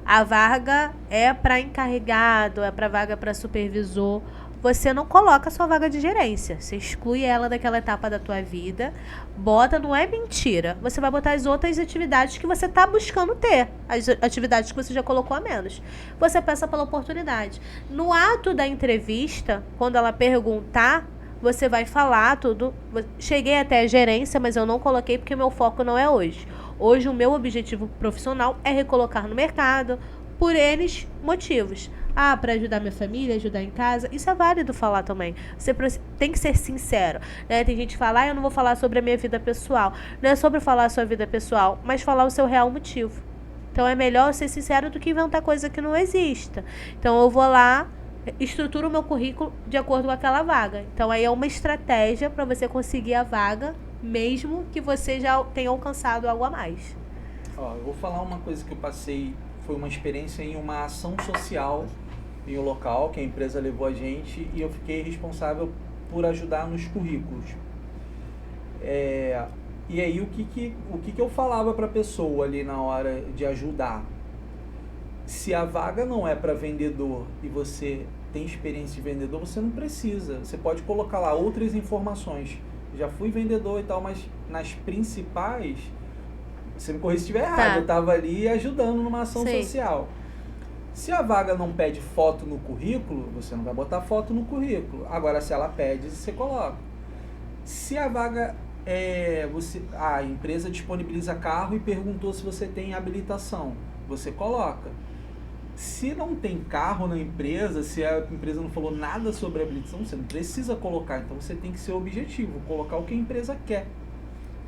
A vaga é para encarregado, é para vaga para supervisor. Você não coloca a sua vaga de gerência. Você exclui ela daquela etapa da tua vida. Bota, não é mentira. Você vai botar as outras atividades que você está buscando ter. As atividades que você já colocou a menos. Você peça pela oportunidade. No ato da entrevista, quando ela perguntar, você vai falar tudo. Cheguei até a gerência, mas eu não coloquei porque meu foco não é hoje. Hoje o meu objetivo profissional é recolocar no mercado por N motivos. Para ajudar minha família, ajudar em casa. Isso é válido falar também. Você tem que ser sincero, né? Tem gente que fala, eu não vou falar sobre a minha vida pessoal. Não é sobre falar a sua vida pessoal, mas falar o seu real motivo. Então é melhor ser sincero do que inventar coisa que não exista. Então eu vou lá, estruturo o meu currículo de acordo com aquela vaga. Então aí é uma estratégia para você conseguir a vaga, mesmo que você já tenha alcançado algo a mais. Eu vou falar uma coisa que eu passei, foi uma experiência em uma ação social em um local que a empresa levou a gente e eu fiquei responsável por ajudar nos currículos. E aí o que eu falava para a pessoa ali na hora de ajudar? Se a vaga não é para vendedor e você tem experiência de vendedor, você não precisa. Você pode colocar lá outras informações. Já fui vendedor e tal, mas nas principais, você me corrija se estiver errado, eu estava ali ajudando numa ação social. Se a vaga não pede foto no currículo, você não vai botar foto no currículo. Agora, se ela pede, você coloca. Se a vaga a empresa disponibiliza carro e perguntou se você tem habilitação, você coloca. Se não tem carro na empresa, se a empresa não falou nada sobre a habilitação, você não precisa colocar. Então você tem que ser objetivo, colocar o que a empresa quer.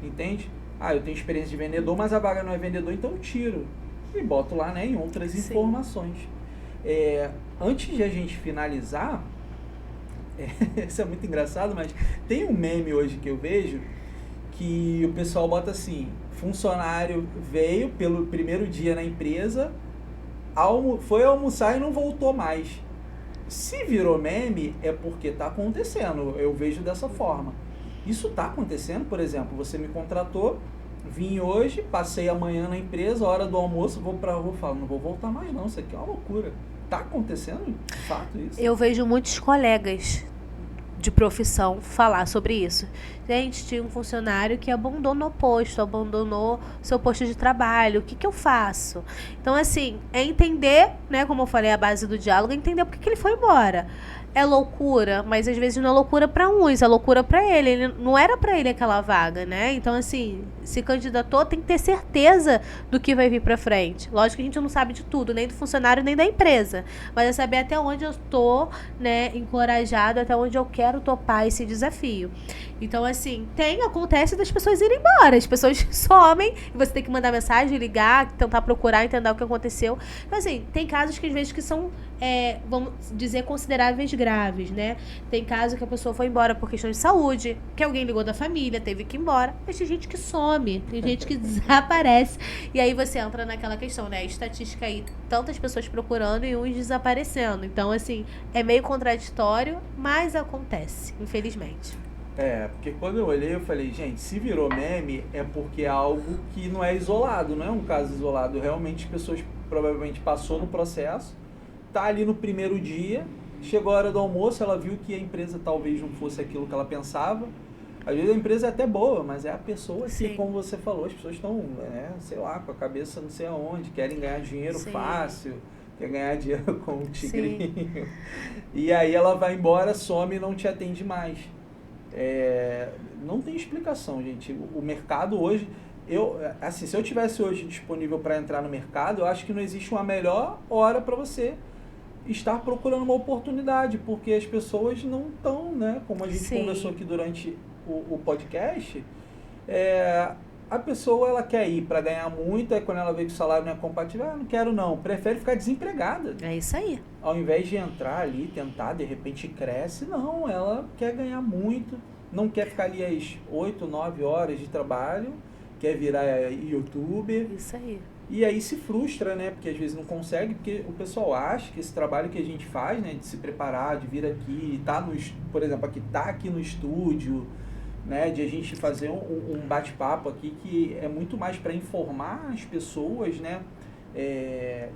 Entende? Eu tenho experiência de vendedor, mas a vaga não é vendedor, então eu tiro. E boto lá, né, em outras informações. Antes de a gente finalizar, isso é muito engraçado, mas tem um meme hoje que eu vejo que o pessoal bota assim, funcionário veio pelo primeiro dia na empresa, foi almoçar e não voltou mais. Se virou meme, é porque está acontecendo. Eu vejo dessa forma. Isso está acontecendo, por exemplo, você me contratou, vim hoje, passei amanhã na empresa, hora do almoço, vou pra rua e falo, não vou voltar mais não, isso aqui é uma loucura. Tá acontecendo de fato isso? Eu vejo muitos colegas de profissão falar sobre isso. Gente, tinha um funcionário que abandonou seu posto de trabalho. O que eu faço? Então, assim, é entender, né, como eu falei, a base do diálogo, é entender por que ele foi embora. É loucura, mas às vezes não é loucura para uns, é loucura para ele. Não era para ele aquela vaga, né? Então, assim, se candidatou, tem que ter certeza do que vai vir para frente. Lógico que a gente não sabe de tudo, nem do funcionário, nem da empresa. Mas é saber até onde eu tô, né, encorajado, até onde eu quero topar esse desafio. Então, assim, acontece das pessoas irem embora. As pessoas somem e você tem que mandar mensagem, ligar, tentar procurar, entender o que aconteceu. Então, assim, tem casos que às vezes que são, vamos dizer, consideráveis graves, né? Tem caso que a pessoa foi embora por questão de saúde, que alguém ligou da família, teve que ir embora. Mas tem gente que some, tem gente que desaparece. E aí você entra naquela questão, né? A estatística aí, tantas pessoas procurando e uns desaparecendo. Então, assim, é meio contraditório, mas acontece, infelizmente. Porque quando eu olhei, eu falei, gente, se virou meme é porque é algo que não é isolado, não é um caso isolado. Realmente as pessoas provavelmente passou no processo, tá ali no primeiro dia, chegou a hora do almoço, ela viu que a empresa talvez não fosse aquilo que ela pensava. Às vezes a empresa é até boa, mas é a pessoa que, como você falou, as pessoas estão, sei lá, com a cabeça não sei aonde, querem ganhar dinheiro fácil, quer ganhar dinheiro com um tigrinho. E aí ela vai embora, some e não te atende mais. Não tem explicação, gente. O mercado hoje, se eu tivesse hoje disponível para entrar no mercado, eu acho que não existe uma melhor hora para você estar procurando uma oportunidade, porque as pessoas não estão, né? Como a gente conversou aqui durante o podcast, a pessoa ela quer ir para ganhar muito, aí quando ela vê que o salário não é compatível, não quero não, prefere ficar desempregada. É isso aí. Ao invés de entrar ali, tentar, de repente cresce, não, ela quer ganhar muito, não quer ficar ali às 8, 9 horas de trabalho, quer virar youtuber. Isso aí. E aí se frustra, né? Porque às vezes não consegue, porque o pessoal acha que esse trabalho que a gente faz, né? De se preparar, de vir aqui, por exemplo, aqui no estúdio, né? De a gente fazer um bate-papo aqui que é muito mais para informar as pessoas, né?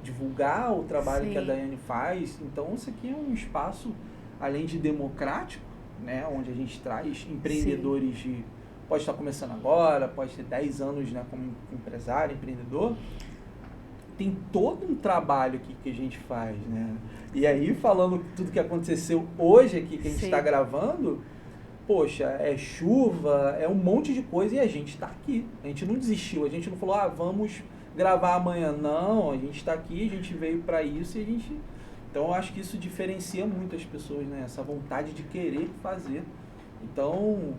Divulgar o trabalho que a Daiane faz. Então isso aqui é um espaço, além de democrático, né? Onde a gente traz empreendedores pode estar começando agora, pode ter 10 anos, né, como empresário, empreendedor. Tem todo um trabalho aqui que a gente faz, né? E aí, falando tudo que aconteceu hoje aqui, que a gente está gravando, poxa, é chuva, é um monte de coisa e a gente está aqui. A gente não desistiu, a gente não falou, vamos gravar amanhã. Não, a gente está aqui, a gente veio para isso e a gente... Então, eu acho que isso diferencia muito as pessoas, né? Essa vontade de querer fazer. Então...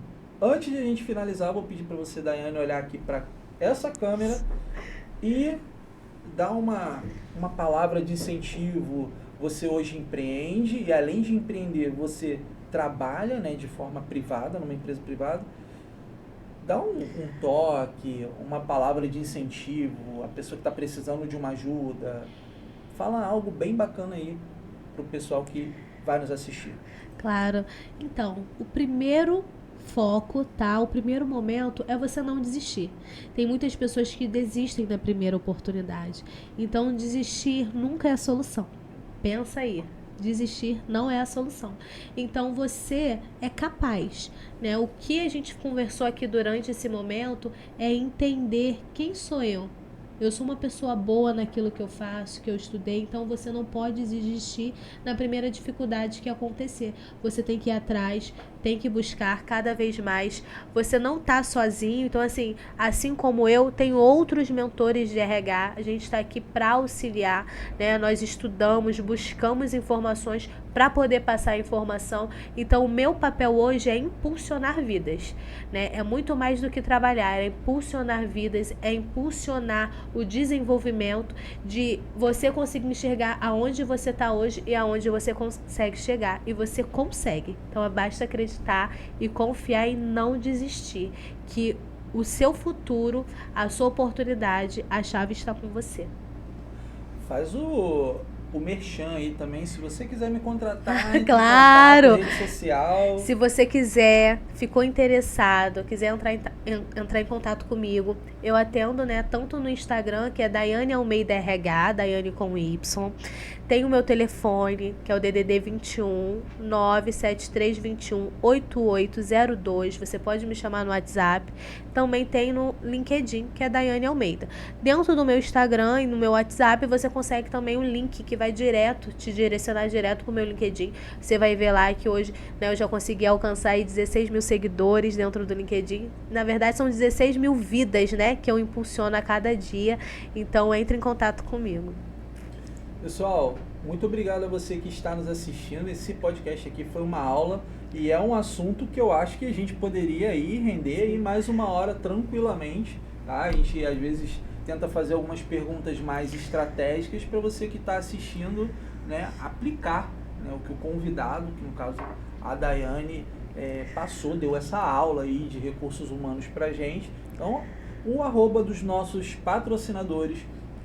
Antes de a gente finalizar, eu vou pedir para você, Daiane, olhar aqui para essa câmera e dar uma palavra de incentivo. Você hoje empreende e, além de empreender, você trabalha, né, de forma privada, numa empresa privada. Dá um toque, uma palavra de incentivo, a pessoa que está precisando de uma ajuda. Fala algo bem bacana aí para o pessoal que vai nos assistir. Claro. Então, o primeiro foco, tá? O primeiro momento é você não desistir. Tem muitas pessoas que desistem na primeira oportunidade. Então, desistir nunca é a solução. Pensa aí. Desistir não é a solução. Então, você é capaz, né? O que a gente conversou aqui durante esse momento é entender quem sou eu. Eu sou uma pessoa boa naquilo que eu faço, que eu estudei, então você não pode desistir na primeira dificuldade que acontecer. Você tem que ir atrás, tem que buscar cada vez mais. Você não tá sozinho, então assim como eu, tem outros mentores de RH, a gente está aqui para auxiliar, né? Nós estudamos, buscamos informações para poder passar a informação. Então o meu papel hoje é impulsionar vidas, né? É muito mais do que trabalhar, é impulsionar vidas, é impulsionar o desenvolvimento de você conseguir enxergar aonde você está hoje e aonde você consegue chegar. E você consegue. Então basta acreditar e confiar e não desistir. Que o seu futuro, a sua oportunidade, a chave está com você. Faz o merchan aí também, se você quiser me contratar. Claro! Rede social. Se você quiser, ficou interessado, quiser entrar em entrar em contato comigo. Eu atendo, né, tanto no Instagram, que é Daiane Almeida RH, Daiane com Y. Tem o meu telefone, que é o DDD 21 97321 8802. Você pode me chamar no WhatsApp. Também tem no LinkedIn, que é Daiane Almeida. Dentro do meu Instagram e no meu WhatsApp, você consegue também um link que vai te direcionar direto pro meu LinkedIn. Você vai ver lá que hoje, né, eu já consegui alcançar aí 16 mil seguidores dentro do LinkedIn. Na verdade, são 16 mil vidas, né, que eu impulsiono a cada dia. Então, entre em contato comigo. Pessoal, muito obrigado a você que está nos assistindo. Esse podcast aqui foi uma aula e é um assunto que eu acho que a gente poderia aí render aí mais uma hora tranquilamente, tá? A gente às vezes tenta fazer algumas perguntas mais estratégicas para você que está assistindo, né, aplicar, né, o que o convidado, que no caso a Daiane, passou, deu essa aula aí de recursos humanos pra gente. Então, o arroba dos nossos patrocinadores,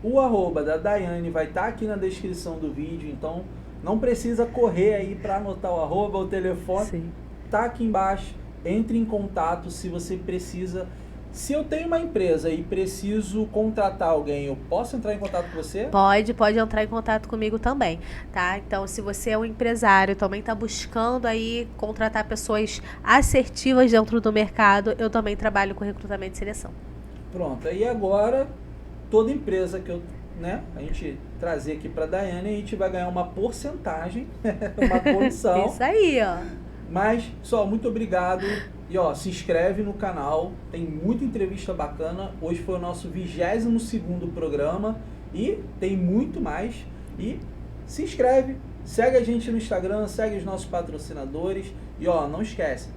o arroba da Daiane vai estar aqui na descrição do vídeo, então não precisa correr aí para anotar o arroba, o telefone. Sim. Tá aqui embaixo, entre em contato se você precisa. Se eu tenho uma empresa e preciso contratar alguém, eu posso entrar em contato com você? Pode entrar em contato comigo também, tá? Então, se você é um empresário, também está buscando aí contratar pessoas assertivas dentro do mercado, eu também trabalho com recrutamento e seleção. Pronto, aí agora toda empresa que a gente trazer aqui para a Daiane, a gente vai ganhar uma porcentagem, uma comissão. Isso aí, ó. Mas, pessoal, muito obrigado. E ó, se inscreve no canal, tem muita entrevista bacana. Hoje foi o nosso 22º programa e tem muito mais. E se inscreve, segue a gente no Instagram, segue os nossos patrocinadores. E ó, não esquece,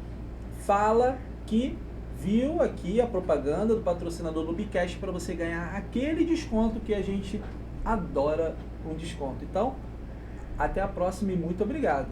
fala que viu aqui a propaganda do patrocinador do Bicast para você ganhar aquele desconto que a gente adora, um desconto. Então, até a próxima e muito obrigado.